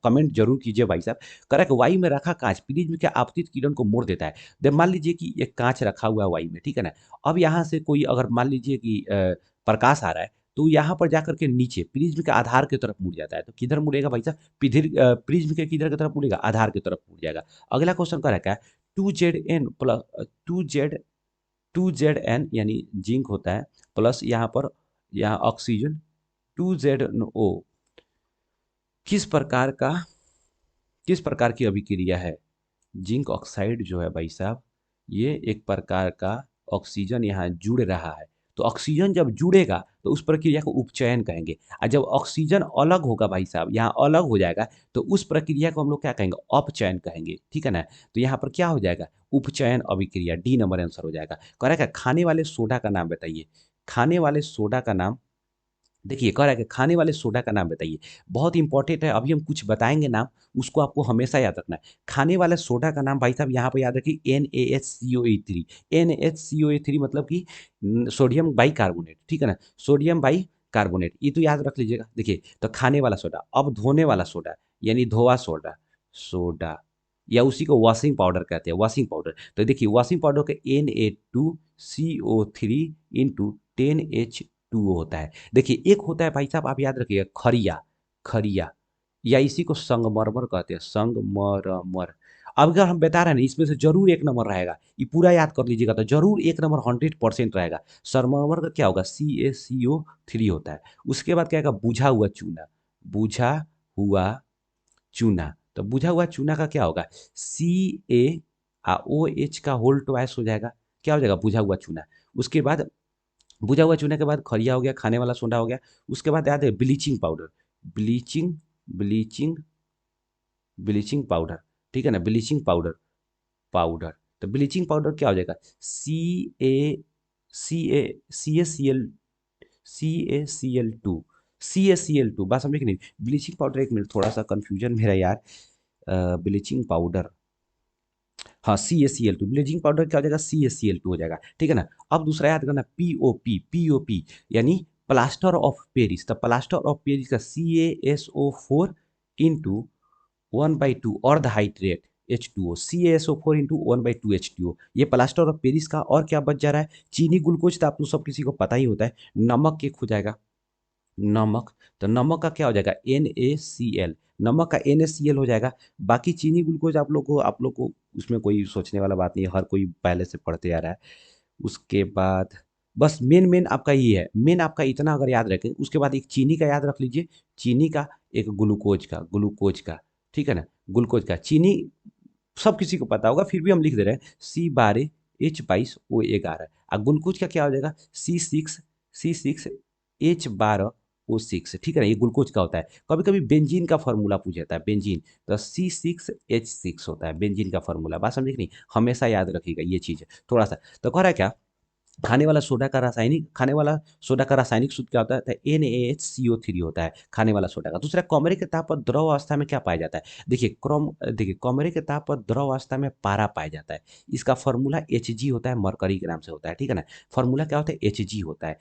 Speaker 1: कमेंट जरूर कीजिए भाई साहब। करेक्ट, वायु में रखा कांच प्रिज्म के आपतित किरण को मोड़ देता है। देख मान लीजिए कि एक कांच रखा हुआ है वायु में, ठीक है ना। अब यहाँ से कोई अगर मान लीजिए कि प्रकाश आ रहा है, तो यहाँ पर जाकर के नीचे प्रिज्म के आधार की तरफ मुड़ जाता है। तो किधर मुड़ेगा भाई साहब, प्रिज्म के किधर की तरफ मुड़ेगा, आधार की तरफ मुड़ जाएगा। अगला क्वेश्चन का क्या है, 2Zn प्लस 2Zn यानी जिंक होता है, प्लस यहाँ पर यहाँ ऑक्सीजन 2ZnO किस प्रकार का किस प्रकार की अभिक्रिया है। जिंक ऑक्साइड जो है भाई साहब, ये एक प्रकार का ऑक्सीजन यहाँ जुड़ रहा है। तो ऑक्सीजन जब जुड़ेगा तो उस प्रक्रिया को उपचयन कहेंगे, और जब ऑक्सीजन अलग होगा भाई साहब, यहाँ अलग हो जाएगा, तो उस प्रक्रिया को हम लोग क्या कहेंगे, अपचयन कहेंगे, ठीक है ना। तो यहाँ पर क्या हो जाएगा, उपचयन अभिक्रिया, डी नंबर आंसर हो जाएगा। करेगा खाने वाले सोडा का नाम बताइए, खाने वाले सोडा का नाम, देखिए कह रहा है कि खाने वाले सोडा का नाम बताइए। बहुत इंपॉर्टेंट है, अभी हम कुछ बताएंगे नाम, उसको आपको हमेशा याद रखना है। खाने वाले सोडा का नाम भाई साहब यहाँ पे याद रखिए, NaHCO3। NaHCO3 मतलब कि सोडियम बाई कार्बोनेट, ठीक है ना, सोडियम बाई कार्बोनेट, ये तो याद रख लीजिएगा। देखिए तो खाने वाला सोडा, अब धोने वाला सोडा यानी धोआ सोडा, सोडा, या उसी को वॉशिंग पाउडर कहते हैं, वॉशिंग पाउडर। तो देखिए वॉशिंग पाउडर के Na2CO3 इंटू 10H2O होता है। देखिए एक होता है भाई साहब, आप याद रखिएगा, खरिया, खरिया, या इसी को संगमरमर कहते हैं, संगमरमर। अब अगर हम बता रहे हैं ना, इसमें से जरूर एक नंबर रहेगा, ये पूरा याद कर लीजिएगा, तो जरूर एक नंबर 100% रहेगा। संगमरमर का क्या होगा, CaCO3 होता है। उसके बाद क्या आएगा, बुझा हुआ चूना, बुझा हुआ चूना। तो बुझा हुआ चूना का क्या होगा, CaOH का होल ट्वाइस हो जाएगा, क्या हो जाएगा, बुझा हुआ चूना। उसके बाद भुजा हुआ चूने के बाद खरिया हो गया, खाने वाला सोडा हो गया। उसके बाद याद है bleaching powder, bleaching bleaching bleaching powder, ठीक है ना, ब्लीचिंग पाउडर, पाउडर। तो ब्लीचिंग पाउडर क्या हो जाएगा, CaCl2, CaCl2, बात समझे कि नहीं। ब्लीचिंग पाउडर, एक मिनट थोड़ा सा कंफ्यूजन मेरा यार, ब्लीचिंग पाउडर, हाँ CaCl2, ब्लीचिंग पाउडर क्या हो जाएगा, CaCl2 हो जाएगा, ठीक है ना। अब दूसरा याद करना, POP यानी प्लास्टर ऑफ पेरिस। तो प्लास्टर ऑफ पेरिस का CaSO4 इंटू 1/2 और the hydrate H2O, CaSO4 into 1/2 H2O, ये प्लास्टर ऑफ पेरिस का। और क्या बच जा रहा है, चीनी ग्लूकोज, तो आप लोग सब किसी को पता ही होता है। नमक एक हो जाएगा, नमक। तो नमक का क्या हो जाएगा, NaCl, नमक का NaCl हो जाएगा। बाकी चीनी ग्लूकोज आप लोग को उसमें कोई सोचने वाला बात नहीं है, हर कोई पहले से पढ़ते आ रहा है। उसके बाद बस मेन मेन आपका ये है, मेन आपका इतना अगर याद रखें। उसके बाद एक चीनी का याद रख लीजिए, चीनी का, एक ग्लूकोज का, ठीक है ना, ग्लूकोज का। चीनी सब किसी को पता होगा, फिर भी हम लिख दे रहे हैं, C12H22O11। और ग्लूकोज का क्या हो जाएगा, C6H12O6, ठीक है ना, ये ग्लूकोज का होता है। कभी कभी बेंजीन का फॉर्मूला पूछ जाता है, बेंजीन, तो C6H6 होता है बेंजीन का फॉर्मूला, बात समझे कि नहीं, हमेशा याद रखिएगा ये चीज़ थोड़ा सा। तो कह रहा है क्या, खाने वाला सोडा का रासायनिक सूत्र क्या होता है, NaHCO3 होता है खाने वाला सोडा का। दूसरा, कमरे के ताप पर द्रव अवस्था में क्या पाया जाता है। देखिए कमरे के ताप पर द्रव अवस्था में पारा पाया जाता है। इसका फॉर्मूला Hg होता है, मरकरी के नाम से होता है, ठीक है ना। फॉर्मूला क्या होता है, Hg होता है।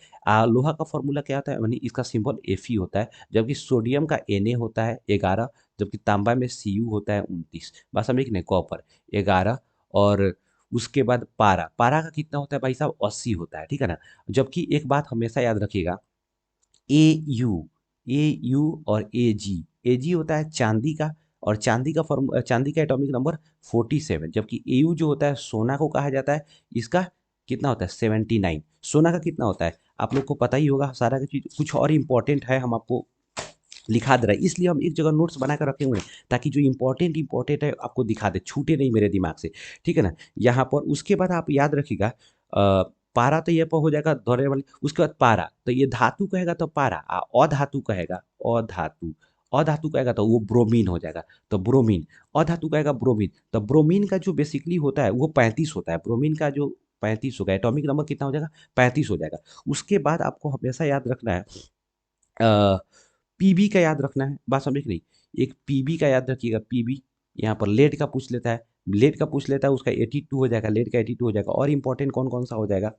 Speaker 1: लोहा का फॉर्मूला क्या होता है, यानी इसका सिंबल Fe होता है। जबकि सोडियम का Na होता है 11, जबकि तांबा में Cu होता है 29। बस समझे कि नहीं, कॉपर 11, और उसके बाद पारा, पारा का कितना होता है भाई साहब, 80 होता है, ठीक है ना। जबकि एक बात हमेशा याद रखिएगा, ए यू और ए जी होता है चांदी का, और चांदी का एटॉमिक नंबर 47। जबकि ए यू जो होता है सोना को कहा जाता है, इसका कितना होता है 79। सोना का कितना होता है आप लोग को पता ही होगा सारा का चीज। कुछ और इंपॉर्टेंट है हम आपको लिखा दे रहा है, इसलिए हम एक जगह नोट्स बना कर रखे हुए हैं ताकि जो इंपॉर्टेंट इंपॉर्टेंट है आपको दिखा दे, छूटे नहीं मेरे दिमाग से, ठीक है ना। यहाँ पर उसके बाद आप याद रखिएगा पारा तो ये पर हो जाएगा दौरे वाली, उसके बाद पारा तो ये धातु कहेगा तो पारा, अधातु कहेगा अधातु, अधातु कहेगा तो वो ब्रोमीन हो जाएगा, तो ब्रोमीन, अधातु कहेगा ब्रोमीन, तो ब्रोमीन का जो बेसिकली होता है वो 35 होता है, ब्रोमीन का जो 35 होगा, एटॉमिक नंबर कितना हो जाएगा 35 हो जाएगा। उसके बाद आपको हमेशा याद रखना है पीबी का याद रखना है, बात समझे कि नहीं। एक पीबी का याद रखिएगा, पीबी यहाँ पर लेड का पूछ लेता है, लेड का पूछ लेता है उसका 82 हो जाएगा, लेड का 82 हो जाएगा। और इंपॉर्टेंट कौन कौन सा हो जाएगा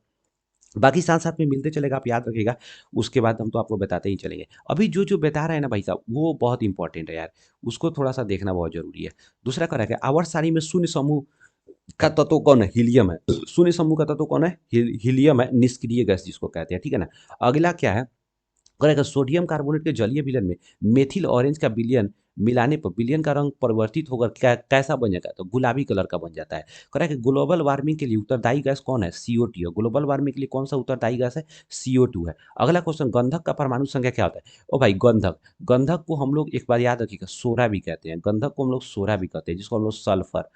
Speaker 1: बाकी साथ साथ में मिलते चलेगा, आप याद रखिएगा। उसके बाद हम तो आपको बताते ही चलेंगे। अभी जो जो बता रहे हैं ना भाई साहब वो बहुत इंपॉर्टेंट है यार, उसको थोड़ा सा देखना बहुत जरूरी है। दूसरा क्या है आवर्त सारणी में शून्य समूह का तत्व कौन है, हीलियम है। शून्य समूह का तत्व कौन है, हीलियम है, निष्क्रिय गैस जिसको कहते हैं, ठीक है ना। अगला क्या है, करेगा सोडियम कार्बोनेट के जलीय विलयन में मेथिल ऑरेंज का विलयन मिलाने पर विलयन का रंग परिवर्तित होकर कैसा बन जाता है, तो गुलाबी कलर का बन जाता है। करेगा ग्लोबल वार्मिंग के लिए उत्तरदायी गैस कौन है, CO2 है। ग्लोबल वार्मिंग के लिए कौन सा उत्तरदायी गैस है, CO2 है। अगला क्वेश्चन, गंधक का परमाणु संख्या क्या होता है। ओ भाई गंधक, गंधक को हम लोग एक बार याद रखिएगा सोरा भी कहते हैं, गंधक को हम लोग सोरा भी कहते हैं, जिसको हम लोग सल्फर,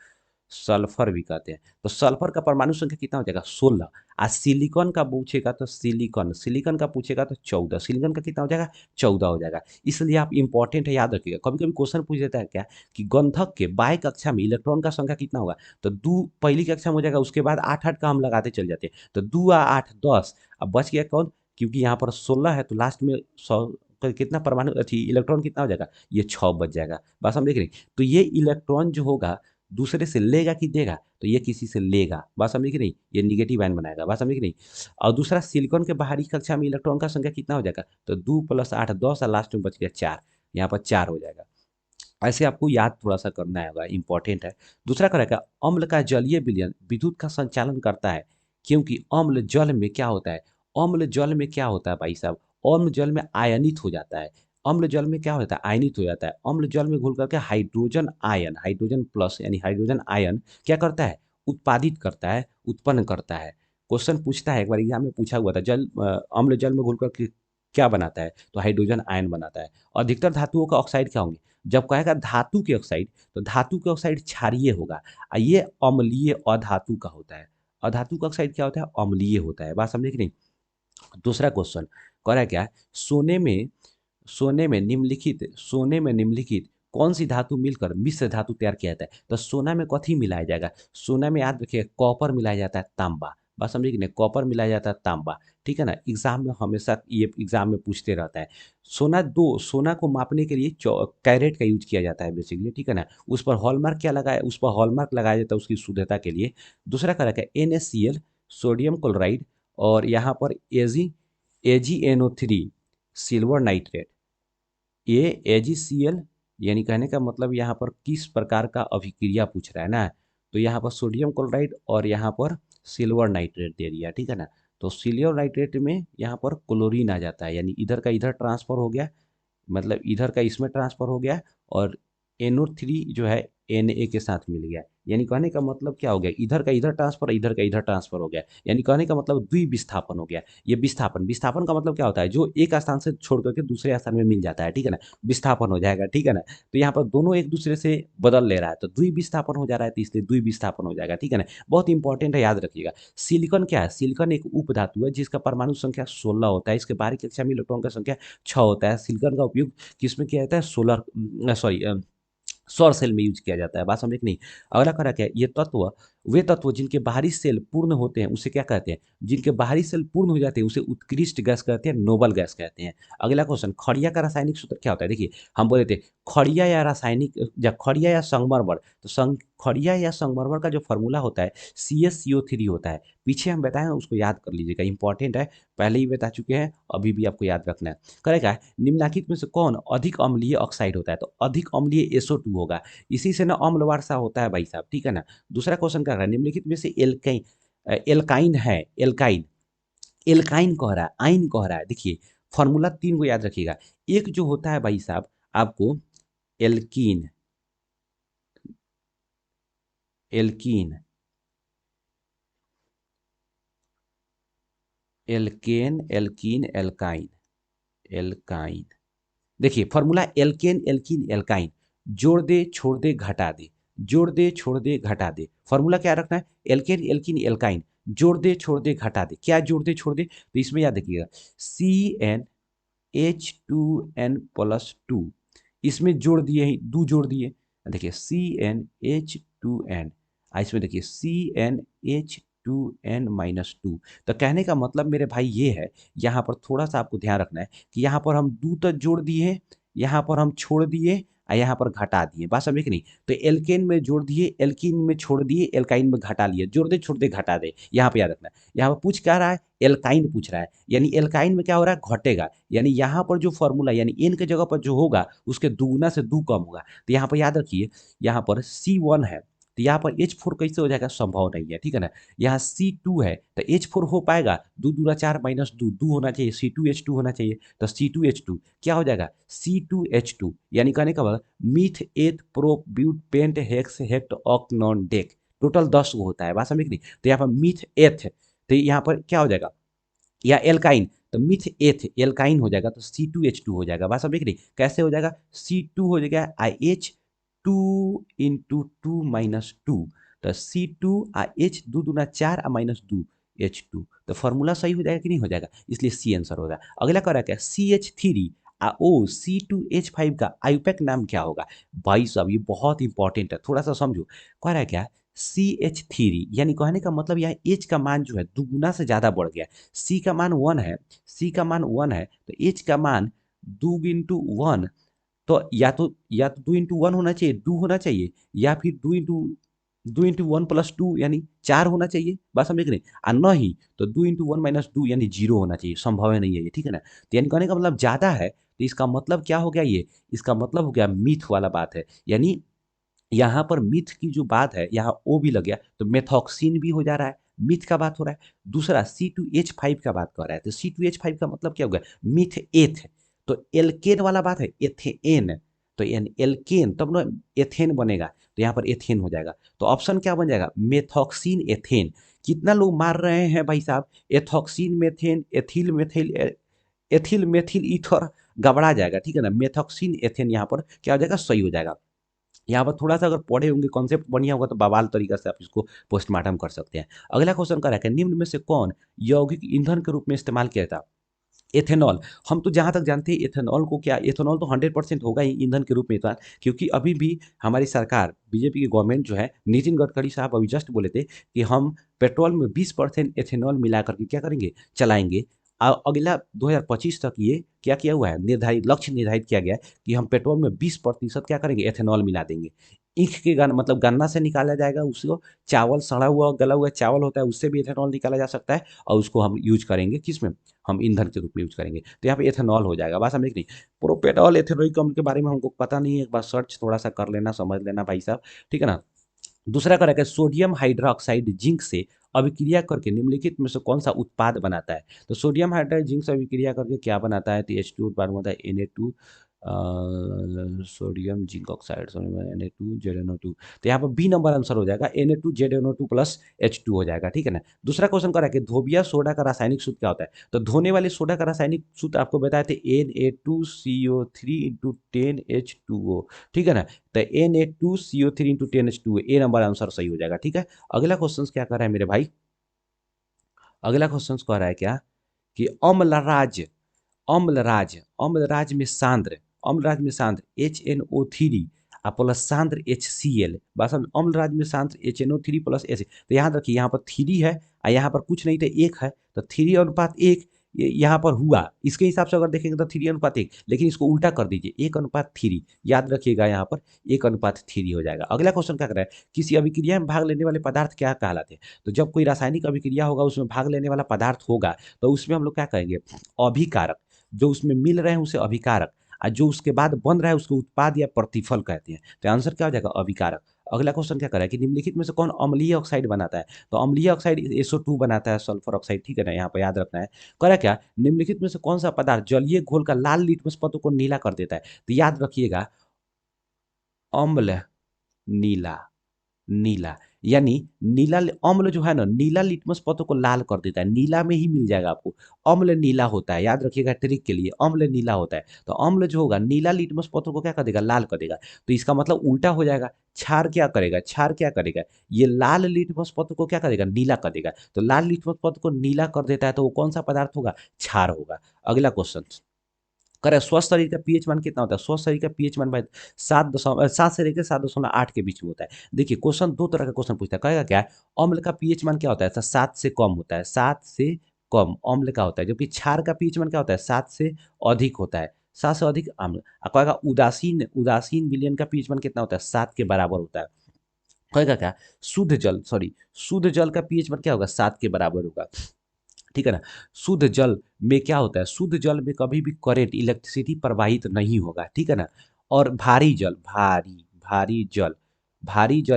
Speaker 1: सल्फर भी कहते हैं। तो सल्फर का परमाणु संख्या कितना हो जाएगा 16। आज सिलिकॉन का पूछेगा तो सिलिकॉन, सिलिकॉन का पूछेगा तो 14, सिलिकॉन का कितना हो जाएगा 14 हो जाएगा। इसलिए आप इंपॉर्टेंट है याद रखिएगा, कभी कभी क्वेश्चन पूछ देता है क्या कि गंधक के बाय कक्षा में इलेक्ट्रॉन का संख्या कितना होगा, तो दो पहली कक्षा में हो जाएगा, उसके बाद 8 8 का हम लगाते चल जाते हैं, तो 2 8 10। अब बच गया कौन, क्योंकि यहाँ पर 16 है तो लास्ट में 100 कितना परमाणु अच्छी इलेक्ट्रॉन कितना हो जाएगा, ये 6 बच जाएगा। बस हम देख रहे हैं, तो ये इलेक्ट्रॉन जो होगा दूसरे से लेगा कि देगा, तो ये किसी से लेगा, बात समझे कि नहीं, ये निगेटिव आयन बनाएगा, बात समझे कि नहीं। और दूसरा सिलिकॉन के बाहरी कक्षा में इलेक्ट्रॉन का संख्या कितना हो जाएगा, तो 2 + 8 10 और लास्ट में बच गया 4, यहाँ पर 4 हो जाएगा। ऐसे आपको याद थोड़ा सा करना होगा, इंपॉर्टेंट है। दूसरा क्या रहेगा, अम्ल का जलीय विलयन विद्युत का संचालन करता है, क्योंकि अम्ल जल में क्या होता है, अम्ल जल में क्या होता है भाई साहब, अम्ल जल में आयनित हो जाता है। अम्ल जल में क्या होता है, आयनित हो जाता है। अम्ल जल में घुल करके हाइड्रोजन आयन, हाइड्रोजन प्लस यानी हाइड्रोजन आयन क्या करता है, उत्पादित करता है, उत्पन्न करता है। क्वेश्चन पूछता है, एक बार एग्जाम में पूछा हुआ था, अम्ल जल में घुल करके क्या बनाता है, तो हाइड्रोजन आयन बनाता है। अधिकतर धातुओं का ऑक्साइड क्या होंगे, जब कहेगा धातु के ऑक्साइड तो धातु के ऑक्साइड क्षारीय होगा, ये अम्लीय अधातु का होता है। अधातु का ऑक्साइड क्या होता है, अम्लीय होता है, बात समझे कि नहीं। दूसरा क्वेश्चन कह रहा है क्या, सोने में सोने में निम्नलिखित कौन सी धातु मिलकर मिश्र धातु तैयार किया जाता है, तो सोना में कथी मिलाया जाएगा, सोना में याद रखिए कॉपर मिलाया जाता है, तांबा, बात समझिए कि नहीं, कॉपर मिलाया जाता है, तांबा, ठीक है ना। एग्जाम में हमेशा ये एग्जाम में पूछते रहता है। सोना को मापने के लिए कैरेट का यूज किया जाता है बेसिकली, ठीक है ना। उस पर हॉलमार्क क्या लगाया, उस पर हॉलमार्क लगाया जाता है उसकी शुद्धता के लिए। दूसरा क्या रखा है, NaCl, सोडियम क्लोराइड, और यहाँ पर AgNO3, सिल्वर नाइट्रेट। ये AgCl यानी कहने का मतलब यहाँ पर किस प्रकार का अभिक्रिया पूछ रहा है ना, तो यहाँ पर सोडियम क्लोराइड और यहाँ पर सिल्वर नाइट्रेट दे दिया, ठीक है ना। तो सिल्वर नाइट्रेट में यहाँ पर क्लोरीन आ जाता है, यानी इधर का इधर ट्रांसफर हो गया, मतलब इधर का इसमें ट्रांसफर हो गया, और NO3 जो है Na के साथ मिल गया, यानी कहने का मतलब क्या हो गया, इधर का इधर ट्रांसफर, इधर का इधर ट्रांसफर हो गया, यानी कहने का मतलब द्विविस्थापन हो गया। ये विस्थापन, विस्थापन का मतलब क्या होता है, जो एक स्थान से छोड़ करके दूसरे स्थान में मिल जाता है, ठीक है ना, विस्थापन हो जाएगा, ठीक है ना। तो यहाँ पर दोनों एक दूसरे से बदल ले रहा है, तो द्विविस्थापन हो जा रहा है, तो इसलिए द्विविस्थापन हो जाएगा, ठीक है ना। बहुत इंपॉर्टेंट है, याद रखिएगा। सिलिकॉन क्या है, सिलिकॉन एक उप धातु है जिसका परमाणु संख्या 16 होता है, इसके बाहरी कक्षा में इलेक्ट्रॉन का संख्या 6 होता है। सिलिकॉन का उपयोग किसमें किया जाता है, सोलर सॉरी सौर सेल में यूज किया जाता है, बात समझे कि नहीं। अगला करा क्या है, ये तत्व, वे तत्व जिनके बाहरी सेल पूर्ण होते हैं उसे क्या कहते हैं, जिनके बाहरी सेल पूर्ण हो जाते हैं उसे उत्कृष्ट गैस कहते हैं, नोबल गैस कहते हैं। अगला क्वेश्चन, खड़िया का रासायनिक सूत्र क्या होता है, देखिए हम बोले थे खड़िया या रासायनिक या खड़िया या संगमरमर, तो खड़िया या संगमरमर का जो फॉर्मूला होता है CaCO3 होता है। पीछे हम बताए हैं, उसको याद कर लीजिएगा, इंपॉर्टेंट है, पहले ही बता चुके हैं, अभी भी आपको याद रखना है। करेगा निम्नलिखित में से कौन अधिक अम्लीय ऑक्साइड होता है, तो अधिक अम्लीय SO2 होगा, इसी से ना अम्ल वर्षा होता है भाई साहब, ठीक है ना। दूसरा क्वेश्चन कर रहा है, निम्नलिखित में से एल्काइन है, एल्काइन, एल्काइन कह रहा है, आइन कह रहा है, देखिए फॉर्मूला 3 को याद रखिएगा। एक जो होता है भाई साहब आपको alkene, alkene, alkane, alkene, alkyne, alkyne. देखिए फॉर्मूला एल्केन, एल्कीन, एल्काइन, जोड़ दे छोड़ दे घटा दे, जोड़ दे छोड़ दे घटा दे। फॉर्मूला क्या रखना है? एल्केन, एल्कीन, एल्काइन, जोड़ दे छोड़ दे घटा दे। क्या जोड़ दे छोड़ दे? तो इसमें याद रखिएगा CnH2n+2, इसमें जोड़ दिए ही दो जोड़ दिए। देखिए CnH2n, इसमें देखिए CnH2n-2। तो कहने का मतलब मेरे भाई ये है, यहाँ पर थोड़ा सा आपको ध्यान रखना है कि यहाँ पर हम दो तक जोड़ दिए, यहाँ पर हम छोड़ दिए और यहाँ पर घटा दिए। बात समझे कि नहीं? तो एल्केन में जोड़ दिए, एल्कीन में छोड़ दिए, एल्काइन में घटा लिए। जोड़ दे छोड़ दे घटा दे, यहाँ पे याद रखना है। यहाँ पर पूछ क्या रहा है? एल्काइन पूछ रहा है, यानी एल्काइन में क्या हो रहा है? घटेगा। यानी यहाँ पर जो फॉर्मूला यानी एन के जगह पर जो होगा उसके दुगुना से दो कम होगा। तो यहाँ पर याद रखिए, यहाँ पर C1 है तो यहाँ पर H4 कैसे हो जाएगा? संभव नहीं है, ठीक है ना। यहाँ C2 है तो H4 हो पाएगा? दो दूना चार माइनस दो, दो होना चाहिए, C2H2 होना चाहिए। तो C2H2 क्या हो जाएगा? C2H2, यानी कहने का मतलब meth eth prop but pent hex hept oct non dec, total 10 को होता है। बात समझ नहीं? तो यहाँ पर मीथ एथ, तो यहाँ पर क्या हो जाएगा? या एल्काइन, तो मिथ एथ एल्काइन हो जाएगा तो C2H2 हो जाएगा। बात समझ नहीं? कैसे हो जाएगा? C2 हो जाएगा H2 × 2 - 2, तो C2 H, दो दूना चार माइनस दो H2। तो फॉर्मूला सही हो जाएगा कि नहीं हो जाएगा? इसलिए सी आंसर होगा। अगला कह रहा है क्या? CH3 ओ C2H5 का आयुपैक नाम क्या होगा? भाई साहब ये बहुत इंपॉर्टेंट है, थोड़ा सा समझो। कह रहा है क्या? CH3, यानी कहने का मतलब यहाँ H का मान जो है दुगुना से ज़्यादा बढ़ गया। C का मान 1 है, C का मान 1 है तो H का मान 2 × 1, तो या तो 2 × 1 होना चाहिए, 2 होना चाहिए, या फिर 2 × 1 + 2 यानी 4 होना चाहिए। बात समझे कि नहीं? और नहीं तो 2 × 1 - 2 यानी 0 होना चाहिए। संभव है नहीं है ये, ठीक है ना। तो यानी कहने का मतलब ज़्यादा है तो इसका मतलब क्या हो गया? ये इसका मतलब हो गया मीथ वाला बात है। यानी यहाँ पर मिथ की जो बात है, यहाँ ओ भी लग गया तो मेथॉक्सिन भी हो जा रहा है, मिथ का बात हो रहा है। दूसरा C2H5 का बात कर रहा है तो C2H5 का मतलब क्या होगा? मिथ एथ, तो एल्केन वाला बात है एथेन, तो एन एल्केन तब ना एथेन बनेगा, तो यहाँ पर एथेन हो जाएगा। तो ऑप्शन क्या बन जाएगा? Methoxy ethane. कितना लोग मार रहे हैं भाई साहब? Ethoxy methane, ethyl methyl, ethyl methyl ether, गबड़ा जाएगा, ठीक है ना। मेथॉक्सिन एथेन यहाँ पर क्या हो जाएगा? सही हो जाएगा। यहाँ पर थोड़ा सा अगर पढ़े होंगे, कॉन्सेप्ट बढ़िया होगा तो बवाल तरीका से आप इसको पोस्टमार्टम कर सकते हैं। अगला क्वेश्चन का है निम्न में से कौन यौगिक ईंधन के रूप में इस्तेमाल किया था? एथेनॉल। हम तो जहाँ तक जानते हैं एथेनॉल को, क्या एथेनॉल तो 100% होगा ही ईंधन के रूप में इस्तेमाल, क्योंकि अभी भी हमारी सरकार बीजेपी की गवर्नमेंट जो है, नितिन गडकरी साहब अभी जस्ट बोले थे कि हम पेट्रोल में 20% एथेनॉल मिला करके क्या करेंगे? चलाएंगे। अगला 2025 तक ये क्या किया हुआ है? निर्धारित लक्ष्य निर्धारित किया गया है कि हम पेट्रोल में 20% क्या करेंगे? एथेनॉल मिला देंगे। ईख के गन मतलब गन्ना से निकाला जाएगा उसको, चावल सड़ा हुआ गला हुआ चावल होता है उससे भी एथेनॉल निकाला जा सकता है, और उसको हम यूज करेंगे किसमें? हम ईंधन के रूप में यूज करेंगे। तो यहाँ पे एथेनॉल हो जाएगा। बात समझ नहीं? प्रोपेनॉल एथेनॉल कम के बारे में हमको पता नहीं है, एक बार सर्च थोड़ा सा कर लेना, समझ लेना भाई साहब, ठीक है ना। दूसरा का रहेगा सोडियम हाइड्रोक्साइड जिंक से अभिक्रिया करके निम्नलिखित में से कौन सा उत्पाद बनाता है? तो सोडियम हाइड्राइड जिंक से अभिक्रिया करके क्या बनाता है? तो H2 उत्पाद बनता है Na2, sodium zinc oxide, sodium Na2 ZnO2। तो यहाँ पर बी नंबर आंसर हो जाएगा, Na2ZnO2 + H2 हो जाएगा, ठीक है ना। दूसरा क्वेश्चन का है धोबिया सोडा का रासायनिक सूत्र क्या होता है? तो धोने वाले सोडा का रासायनिक सूत्र आपको बताए थे Na2CO3 × 10H2O, ठीक है ना। तो Na2CO3 × 10H2O, ए नंबर आंसर सही हो जाएगा, ठीक है। अगला क्वेश्चन क्या कर रहा है मेरे भाई? अगला क्वेश्चन कह रहा है क्या कि अम्लराज, अम्लराज, अम्लराज में सांद्र, अम्लराज में सांद्र HNO3 प्लस सांद्र HCl, बस हम अम्लराज में सांद्र HNO3 + H। तो याद रखिए यहाँ पर 3 है और यहाँ पर कुछ नहीं तो 1 है, तो 3:1 यहाँ पर हुआ। इसके हिसाब से अगर देखेंगे तो 3:1, लेकिन इसको उल्टा कर दीजिए 1:3। याद रखिएगा यहाँ पर 1:3 हो जाएगा। अगला क्वेश्चन क्या कर रहा है? किसी अभिक्रिया में भाग लेने वाले पदार्थ क्या कहलाते हैं? तो जब कोई रासायनिक अभिक्रिया होगा उसमें भाग लेने वाला पदार्थ होगा तो उसमें हम लोग क्या कहेंगे? अभिकारक। जो उसमें मिल रहे हैं उसे अभिकारक, और जो उसके बाद बन रहा है उसको उत्पाद या प्रतिफल कहते हैं। तो आंसर क्या हो जाएगा? अभिकारक। अगला क्वेश्चन क्या कर रहा है कि निम्नलिखित में से कौन अम्लीय ऑक्साइड बनाता है? तो अम्लीय ऑक्साइड SO2 बनाता है, सल्फर ऑक्साइड, ठीक है ना। यहाँ पर याद रखना है। कह रहा है क्या? निम्नलिखित में से कौन सा पदार्थ जलीय घोल का लाल लिटमस पत्र को नीला कर देता है? तो याद रखिएगा अम्ल, नीला, नीला। यानी नीला अम्ल जो है ना नीला लिटमस पत्र को लाल कर देता है, नीला में ही मिल जाएगा आपको। अम्ल नीला होता है, याद रखिएगा ट्रिक के लिए, अम्ल नीला होता है। तो अम्ल जो होगा नीला लिटमस पत्र को क्या कर देगा, लाल कर देगा। तो इसका मतलब उल्टा हो जाएगा, क्षार क्या करेगा, क्षार क्या करेगा, ये लाल लिटमस पत्र को क्या करेगा, नीला कर देगा। तो लाल लिटमस पत्र को नीला कर देता है तो वो कौन सा पदार्थ होगा, क्षार होगा। अगला क्वेश्चन करें, स्वस्थ शरीर का पीएच मान कितना होता है, स्वस्थ शरीर का पीएच मान भाई 7 से लेकर 7.8 के बीच में होता है। देखिए क्वेश्चन दो तरह का क्वेश्चन पूछता है, कहेगा क्या है, अम्ल का पीएच मान क्या होता है, 7 से कम होता है, 7 से कम अम्ल का होता है, जबकि क्षार का पीएच मान क्या होता है, 7 से अधिक होता है, 7 से अधिक अम्ल। कहेगा उदासीन उदासीन विलयन का पीएच मान कितना होता है, 7 के बराबर होता है। कहेगा क्या, शुद्ध जल का पीएच मान क्या होगा, 7 के बराबर होगा, ठीक है ना। शुद्ध जल में क्या होता है, शुद्ध जल में कभी भी करंट इलेक्ट्रिसिटी प्रवाहित नहीं होगा, ठीक है ना। और भारी जल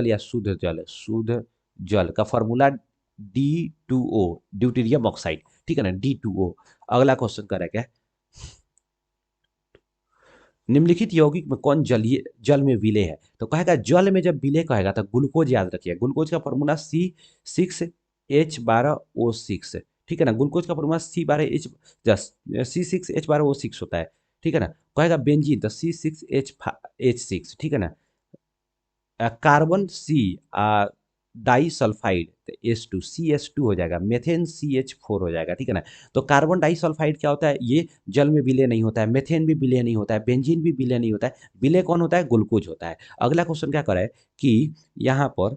Speaker 1: या शुद्ध जल का फॉर्मूला D2O, ड्यूटेरियम ऑक्साइड, ठीक है ना, D2O। अगला क्वेश्चन कर रहा है क्या, निम्नलिखित यौगिक में कौन जल में विलेय है, तो कहेगा जल में जब विलेय कहेगा तो ग्लूकोज याद रखिए, ग्लूकोज का फॉर्मूला C6H12O6, ठीक है ना, ग्लूकोज का फॉर्मूला C6H12O6 होता है, ठीक है ना। कहेगा बेंजीन तो C6H6, ठीक है ना। कार्बन सी डाई सल्फाइड तो H2 CH2 हो जाएगा, मेथेन CH4 हो जाएगा, ठीक है ना। तो कार्बन डाई सल्फाइड क्या होता है, ये जल में विलय नहीं होता है, मेथेन भी विलय नहीं होता है, बेंजीन भी विलय नहीं होता है, विलय कौन होता है, ग्लूकोज होता है। अगला क्वेश्चन क्या करे कि यहाँ पर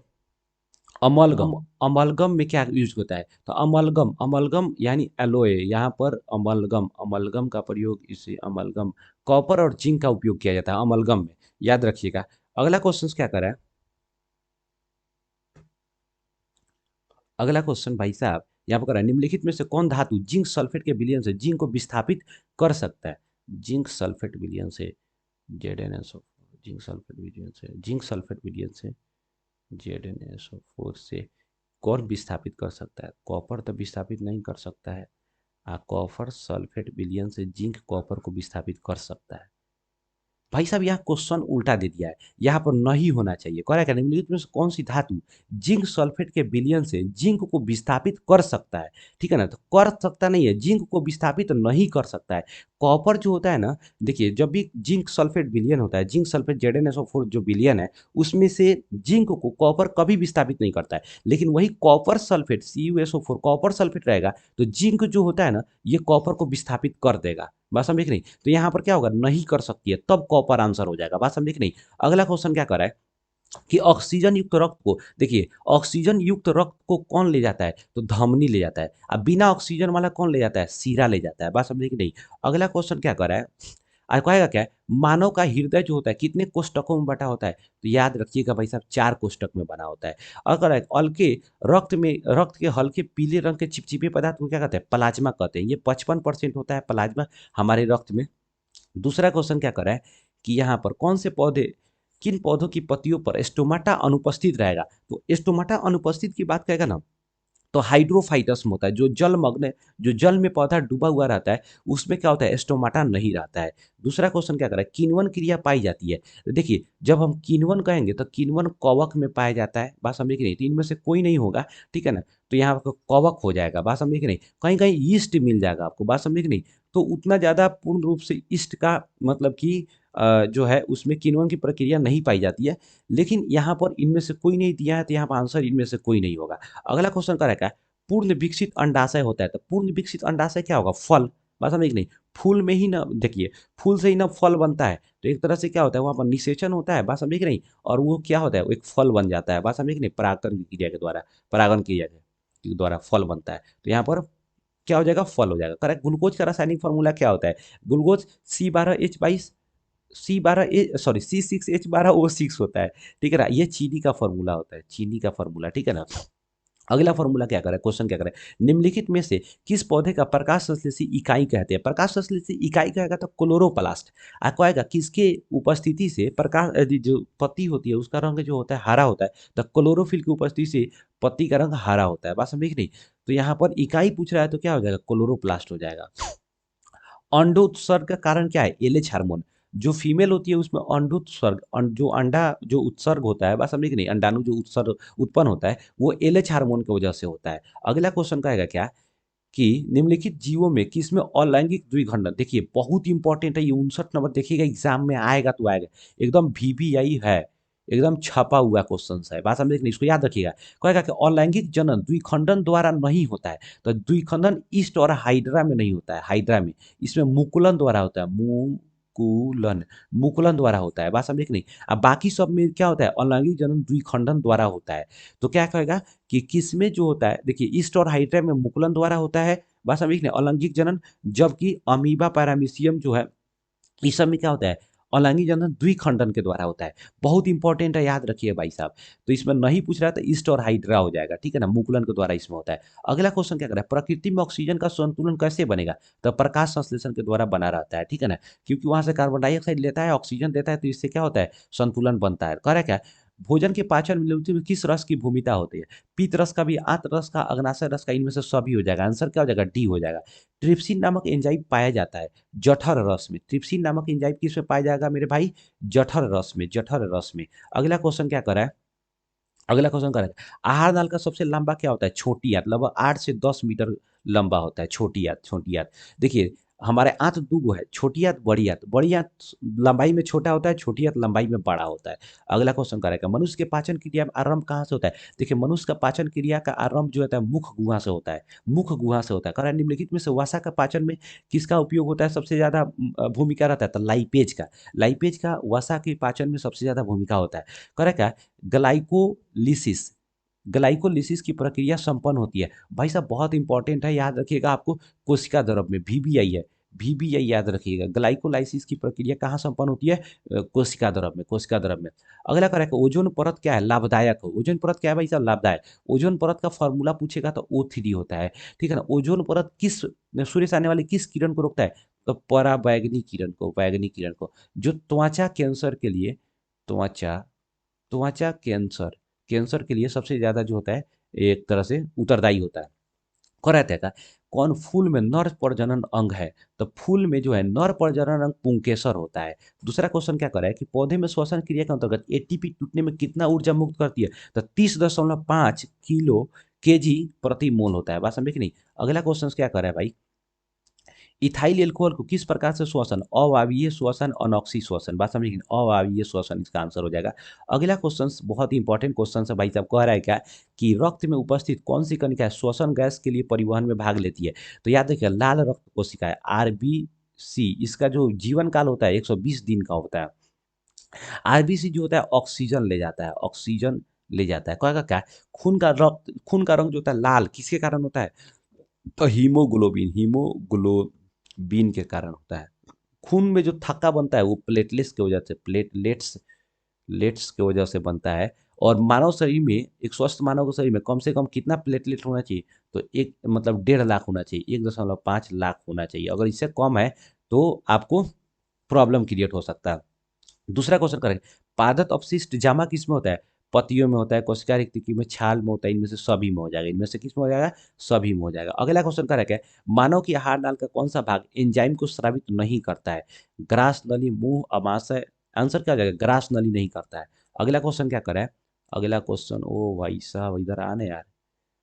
Speaker 1: अमलगम, अमलगम में क्या यूज होता है, तो अमलगम अमलगम यानी एलोए, यहाँ पर अमलगम अमलगम का प्रयोग, इसे अमलगम कॉपर और जिंक का उपयोग किया जाता है अमलगम में, याद रखिएगा। अगला क्वेश्चन क्या करा है, अगला क्वेश्चन भाई साहब यहाँ पर करा है, निम्नलिखित में से कौन धातु जिंक सल्फेट के विलयन से जिंक को विस्थापित कर सकता है, जिंक सल्फेट विलयन से ZnSO, जिंक सल्फेट विलयन से ZnSO4 से कौन विस्थापित कर सकता है, कॉपर तो विस्थापित नहीं कर सकता है, कॉपर सल्फेट विलयन से जिंक कॉपर को विस्थापित कर सकता है। भाई साहब यहाँ क्वेश्चन उल्टा दे दिया है, यहाँ पर नहीं होना चाहिए, कह रहा है निम्नलिखित में से कौन सी धातु जिंक सल्फेट के विलयन से जिंक को विस्थापित कर सकता है, ठीक है ना। तो कर सकता नहीं है, जिंक को विस्थापित नहीं कर सकता है। कॉपर जो होता है ना, देखिए जब भी जिंक सल्फेट विलयन होता है, जिंक सल्फेट ZnSO4 जो विलयन है उसमें से जिंक को कॉपर कभी विस्थापित नहीं करता है, लेकिन वही copper sulphate CuSO4 copper sulphate रहेगा तो जिंक जो होता है ना ये कॉपर को विस्थापित कर देगा, बात समझे कि नहीं। तो यहाँ पर क्या होगा, नहीं कर सकती है, तब कॉपर आंसर हो जाएगा, बात समझे कि नहीं। अगला क्वेश्चन क्या कर रहा है कि ऑक्सीजन युक्त रक्त को, देखिए ऑक्सीजन युक्त रक्त को कौन ले जाता है, तो धमनी ले जाता है, अब बिना ऑक्सीजन वाला कौन ले जाता है, सीरा ले जाता है, बात समझे कि नहीं। अगला क्वेश्चन क्या कर रहा है, आज कहेगा क्या है, मानव का हृदय जो होता है कितने कोष्टकों में बटा होता है, तो याद रखिएगा भाई साहब 4 कोष्टक में बना होता है। अगर हल्के रक्त के हल्के पीले रंग के चिपचिपे पदार्थ को क्या कहते हैं, प्लाज्मा कहते हैं, ये 55% होता है प्लाज्मा हमारे रक्त में। दूसरा क्वेश्चन क्या कर रहा है कि यहाँ पर कौन से पौधे, किन पौधों की पत्तियों पर स्टोमाटा अनुपस्थित रहेगा, तो स्टोमाटा अनुपस्थित की बात कहेगा ना तो हाइड्रोफाइटस में होता है, जो जल में पौधा डूबा हुआ रहता है उसमें क्या होता है, स्टोमाटा नहीं रहता है। दूसरा क्वेश्चन क्या कर रहा है, किण्वन क्रिया पाई जाती है, तो देखिए जब हम किण्वन कहेंगे तो किण्वन कवक में पाया जाता है, बात समझे कि नहीं, तो इनमें से कोई नहीं होगा, ठीक है ना। तो यहाँ पर कवक हो जाएगा, बात समझे कि नहीं। कहीं कहीं ईस्ट मिल जाएगा आपको, बात समझे कि नहीं। तो उतना ज़्यादा पूर्ण रूप से ईस्ट का मतलब कि जो है उसमें किण्वन की प्रक्रिया नहीं पाई जाती है, लेकिन यहाँ पर इनमें से कोई नहीं दिया है तो यहाँ पर आंसर इनमें से कोई नहीं होगा। अगला क्वेश्चन का रहेगा पूर्ण विकसित अंडाशय होता है, तो पूर्ण विकसित अंडाशय क्या होगा, फल, बात समझ नहीं। फूल में ही ना, देखिए फूल से ही ना फल बनता है, तो एक तरह से क्या होता है वहाँ पर निषेचन होता है, बात समझे कि नहीं, और वो क्या होता है, वो एक फल बन जाता है, बात समझे कि नहीं, परागण की क्रिया के द्वारा, परागण क्रिया के द्वारा फल बनता है, तो यहाँ पर क्या हो जाएगा, फल हो जाएगा। करेक्ट। ग्लूकोज का रासायनिक फॉर्मूला क्या होता है, ग्लूकोज C6H12O6 होता है, ठीक है ना, ये चीनी का फॉर्मूला होता है, चीनी का फॉर्मूला, ठीक है ना। अगला फॉर्मूला क्या करे, क्वेश्चन क्या करे, निम्नलिखित में से किस पौधे का प्रकाश संश्लेषी इकाई कहते हैं, प्रकाश संश्लेषी इकाई कहेगा तो क्लोरोप्लास्ट। आपको आएगा किसके उपस्थिति से प्रकाश जो पत्ती होती है उसका रंग जो होता है हरा होता है, तो क्लोरोफिल की उपस्थिति से पत्ती का रंग हरा होता है, बात समझे कि नहीं। तो यहाँ पर इकाई पूछ रहा है तो क्या हो जाएगा, क्लोरोप्लास्ट हो जाएगा। अंडोत्सर्ग का कारण क्या है, एलएच हार्मोन। जो फीमेल होती है उसमें अंडोत्सर्ग जो अंडा जो उत्सर्ग होता है, बात समझे कि नहीं, अंडाणु जो उत्सर्ग उत्पन्न होता है वो एलएच हार्मोन की वजह से होता है। अगला क्वेश्चन का आएगा क्या कि निम्नलिखित जीवों में किसमें अलैंगिक द्विखंडन, देखिए बहुत इंपॉर्टेंट है ये, 59 नंबर देखिएगा एग्जाम में आएगा तो आएगा, एकदम VVI है, एकदम छपा हुआ क्वेश्चन है, बात समझे कि नहीं, इसको याद रखिएगा। कहेगा कि अलैंगिक जनन द्विखंडन द्वारा नहीं होता है, तो द्विखंडन ईस्ट और हाइड्रा में नहीं होता है, हाइड्रा में, इसमें मुकुलन द्वारा होता है, मुकुलन, मुकुलन द्वारा होता है, बात समझे कि नहीं। अब बाकी सब में क्या होता है, अलैंगिक जनन द्विखंडन द्वारा होता है। तो क्या कहेगा कि किसमें जो होता है, देखिए ईस्ट और हाइड्रा में मुकुलन द्वारा होता है, बस हम लिख लें अलैंगिक जनन, जबकि अमीबा पैरामीशियम जो है इस सब में क्या होता है, अलैंगिक जनन द्विखंडन के द्वारा होता है। बहुत इंपॉर्टेंट है, याद रखिए भाई साहब। तो इसमें नहीं पूछ रहा था, ईस्ट और हाइड्रा हो जाएगा, ठीक है ना, मुकुलन के द्वारा इसमें होता है। अगला क्वेश्चन क्या कर रहा है, प्रकृति में ऑक्सीजन का संतुलन कैसे बनेगा, तो प्रकाश संश्लेषण के द्वारा बना रहता है, ठीक है ना, क्योंकि वहां से कार्बन डाइऑक्साइड लेता है, ऑक्सीजन देता है, तो इससे क्या होता है, संतुलन बनता है। कह रहा है क्या, भोजन के पाचन में किस रस की भूमिका होती है, पीत रस का भी, आंत रस का, अग्नाशय रस का, इनमें से सभी हो जाएगा, आंसर क्या हो जाएगा, डी हो जाएगा। ट्रिप्सिन नामक एंजाइम पाया जाता है जठर रस में, ट्रिप्सिन नामक एंजाइम किस में पाया जाएगा मेरे भाई, जठर रस में, जठर रस में। अगला क्वेश्चन क्या कर रहा है, अगला क्वेश्चन कर रहा है, आहार नाल का सबसे लंबा क्या होता है, छोटी आंत, लगभग 8 से 10 मीटर लंबा होता है, छोटी आंत, छोटी आंत। देखिए हमारे आंत दो गो है, छोटी आंत बड़ी आंत, बड़ी आंत लंबाई में छोटा होता है, छोटी आंत लंबाई में बड़ा होता है। अगला क्वेश्चन करेगा, मनुष्य के पाचन क्रिया में आरंभ कहाँ से होता है, देखिए मनुष्य का पाचन क्रिया का आरंभ जो होता है मुख गुहा से होता है, मुख गुहा से होता है। कह रहा है निम्नलिखित में से वसा का पाचन में किसका उपयोग होता है, सबसे ज्यादा भूमिका रहता है, तो लाइपेज का, लाइपेज का वसा के पाचन में सबसे ज्यादा भूमिका होता है। कह रहा है क्या, ग्लाइकोलिसिस, ग्लाइकोलिसिस की प्रक्रिया संपन्न होती है, भाई साहब बहुत इंपॉर्टेंट है, याद रखिएगा आपको, कोशिका द्रव में, VBI है, VBI याद रखिएगा, ग्लाइकोलाइसिस की प्रक्रिया कहाँ संपन्न होती है, कोशिका द्रव में, कोशिका द्रव में। अगला करेगा, ओजोन परत क्या है, लाभदायक हो, ओजोन परत क्या है भाई साहब, लाभदायक। ओजोन परत का फॉर्मूला पूछेगा तो O3 होता है, ठीक है ना। ओजोन परत किस सूर्य से आने वाली किस किरण को रोकता है, तो पराबैंगनी किरण को, बैगनी किरण को, जो त्वचा कैंसर के लिए, त्वचा, त्वचा कैंसर, कैंसर के लिए सबसे ज्यादा जो होता है एक तरह से उत्तरदायी होता है। कहता है कौन फूल में नर प्रजनन अंग है, तो फूल में जो है नर प्रजनन अंग पुंकेसर होता है। दूसरा क्वेश्चन क्या कर रहा है कि पौधे में श्वसन क्रिया के अंतर्गत एटीपी टूटने में कितना ऊर्जा मुक्त करती है, तो 30.5 किलो प्रति मोल होता है, बात समझे कि नहीं। अगला क्वेश्चन क्या कर रहा है भाई, इथाइल एल्कोहल को किस प्रकार से श्वसन, अवायवीय श्वसन, अनॉक्सी श्वसन, बात समझिए, अवायवीय श्वसन इसका आंसर हो जाएगा। अगला क्वेश्चन बहुत ही इंपॉर्टेंट क्वेश्चन है भाई साहब, कह रहा है क्या कि रक्त में उपस्थित कौन सी कणिका श्वसन गैस के लिए परिवहन में भाग लेती है, तो याद रखिए लाल रक्त कोशिका है, RBC, इसका जो जीवन काल होता है 120 दिन का होता है। RBC जो होता है ऑक्सीजन ले जाता है, ऑक्सीजन ले जाता है। कहेगा क्या, खून का रक्त, खून का रंग जो होता है लाल किसके कारण होता है, तो हीमोग्लोबिन, हीमोग्लोबिन के कारण होता है। खून में जो थक्का बनता है वो प्लेटलेट्स की वजह से, प्लेटलेट्स, लेट्स की वजह से बनता है। और मानव शरीर में, एक स्वस्थ मानव के शरीर में कम से कम कितना प्लेटलेट होना चाहिए, तो एक मतलब 1.5 लाख होना चाहिए, 1.5 लाख होना चाहिए, अगर इससे कम है तो आपको प्रॉब्लम क्रिएट हो सकता है। दूसरा क्वेश्चन करें, पादप अपशिष्ट जमा किस में होता है, पतियों में होता है, कोशिका रिक्तिकी में, छाल में होता है, इनमें से सभी में हो जाएगा, इनमें से किस में हो जाएगा, सभी में हो जाएगा। अगला क्वेश्चन क्या है, मानव की आहार नाल का कौन सा भाग एंजाइम को स्रावित नहीं करता है, ग्रास नली, मुंह, अमाशय, आंसर क्या हो जाएगा, ग्रास नली नहीं करता है। अगला क्वेश्चन क्या करे, अगला क्वेश्चन, ओ भाई साहब इधर आने यार,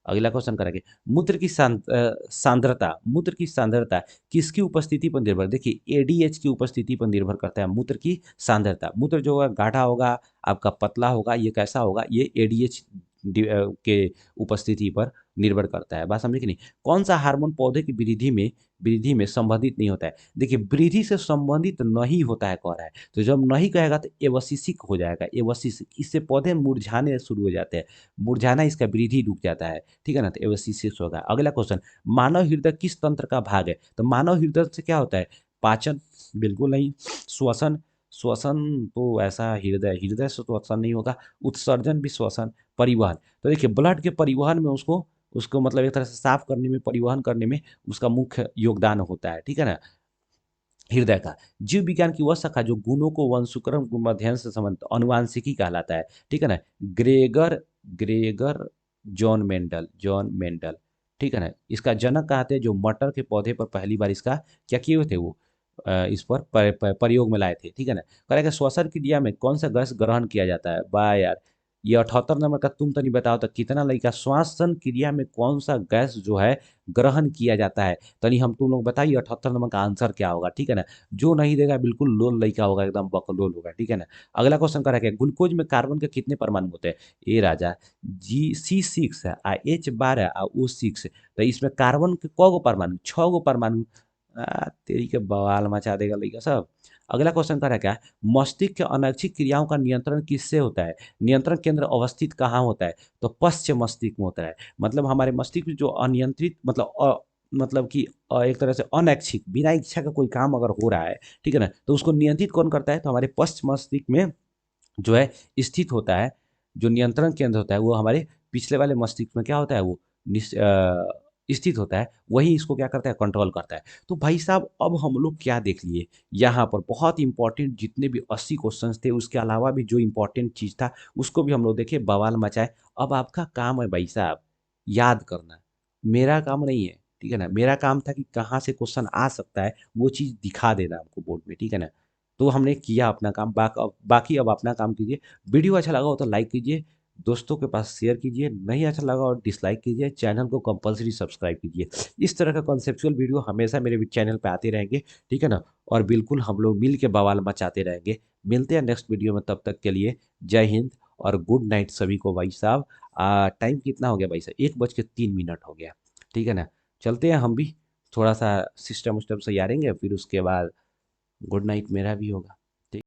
Speaker 1: अगला क्वेश्चन करेंगे, मूत्र की सांद्रता, मूत्र की सांद्रता किसकी उपस्थिति पर निर्भर, देखिए एडीएच की उपस्थिति पर निर्भर करता है मूत्र की सांद्रता। मूत्र जो है गाढ़ा होगा, आपका पतला होगा, ये कैसा होगा, ये एडीएच के उपस्थिति पर निर्भर करता है, बात समझे कि नहीं। कौन सा हार्मोन पौधे की वृद्धि में संबंधित नहीं होता है, देखिए वृद्धि से संबंधित नहीं होता है, कह रहा है, तो जब नहीं कहेगा तो एवसिसिक हो जाएगा, एवसिसिक, इससे पौधे मुरझाने शुरू हो जाते हैं, मुरझाना इसका वृद्धि रुक जाता है, ठीक है ना, तो एवसिसिस होगा। अगला क्वेश्चन, मानव हृदय किस तंत्र का भाग है, तो मानव हृदय से क्या होता है, पाचन, बिल्कुल नहीं, श्वसन, श्वसन तो ऐसा, हृदय, हृदय से तो श्वसन नहीं होगा, उत्सर्जन भी श्वसन, परिवहन, तो देखिए ब्लड के परिवहन में उसको उसको मतलब एक तरह से साफ करने में, परिवहन करने में उसका मुख्य योगदान होता है, ठीक है ना, हृदय का। जीव विज्ञान की वह शाखा जो गुणों को वंशुक्रम गुण अध्ययन से संबंधित अनुवांशिकी कहलाता है, ठीक है ना, Gregor, Gregor John Mendel, John Mendel, ठीक है ना। इसका जनक कहते हैं जो मटर के पौधे पर पहली बार इसका क्या किए हुए थे, वो इस पर प्रयोग में लाए थे, ठीक है ना। कह रहा है कि श्वसन क्रिया में कौन सा गैस ग्रहण किया जाता है। वाह यार, ये 78 नंबर का तुम तो नहीं बताओ तो कितना लड़का श्वसन क्रिया में कौन सा गैस जो है ग्रहण किया जाता है। तनी हम तुम लोग बताइए 78 नंबर का आंसर क्या होगा, ठीक है ना। जो नहीं देगा बिल्कुल लोल लड़का होगा, एकदम बकलोल होगा, ठीक है ना। अगला क्वेश्चन करा है ग्लूकोज में कार्बन के कितने परमाणु होते हैं। ए राजा, C6 है, H12 और O6। तो इसमें कार्बन के कौ गो परमाणु, 6 गो परमाणु। तेरी के बवाल मचा देगा लड़का सब। अगला क्वेश्चन कर रहा है क्या, मस्तिष्क के अनैच्छिक क्रियाओं का नियंत्रण किससे होता है। नियंत्रण केंद्र अवस्थित कहाँ होता है। तो पश्च मस्तिष्क में होता है। मतलब हमारे मस्तिष्क में जो अनियंत्रित मतलब मतलब कि एक तरह से अनैच्छिक बिना इच्छा का कोई काम अगर हो रहा है, ठीक है ना, तो उसको नियंत्रित कौन करता है। तो हमारे पश्च मस्तिष्क में जो है स्थित होता है। जो नियंत्रण केंद्र होता है वो हमारे पिछले वाले मस्तिष्क में क्या होता है, वो स्थित होता है। वही इसको क्या करता है, कंट्रोल करता है। तो भाई साहब अब हम लोग क्या देख लिए यहाँ पर, बहुत इंपॉर्टेंट जितने भी 80 क्वेश्चंस थे, उसके अलावा भी जो इंपॉर्टेंट चीज़ था उसको भी हम लोग देखे, बवाल मचाए। अब आपका काम है भाई साहब याद करना, मेरा काम नहीं है, ठीक है ना। मेरा काम था कि कहाँ से क्वेश्चन आ सकता है वो चीज़ दिखा देना आपको बोर्ड में, ठीक है ना। तो हमने किया अपना काम, बाकी अब अपना काम कीजिए। वीडियो अच्छा लगा हो तो लाइक कीजिए, दोस्तों के पास शेयर कीजिए, नहीं अच्छा लगा और डिसलाइक कीजिए, चैनल को कंपलसरी सब्सक्राइब कीजिए। इस तरह का कॉन्सेप्चुअल वीडियो हमेशा मेरे चैनल पे आते रहेंगे, ठीक है ना। और बिल्कुल हम लोग मिल के बवाल मचाते रहेंगे। मिलते हैं नेक्स्ट वीडियो में, तब तक के लिए जय हिंद और गुड नाइट सभी को भाई साहब। टाइम कितना हो गया भाई साहब, 1:03 हो गया, ठीक है ना। चलते हैं हम भी, थोड़ा सा सिस्टम उस्टम सही यारेंगे, फिर उसके बाद गुड नाइट मेरा भी होगा।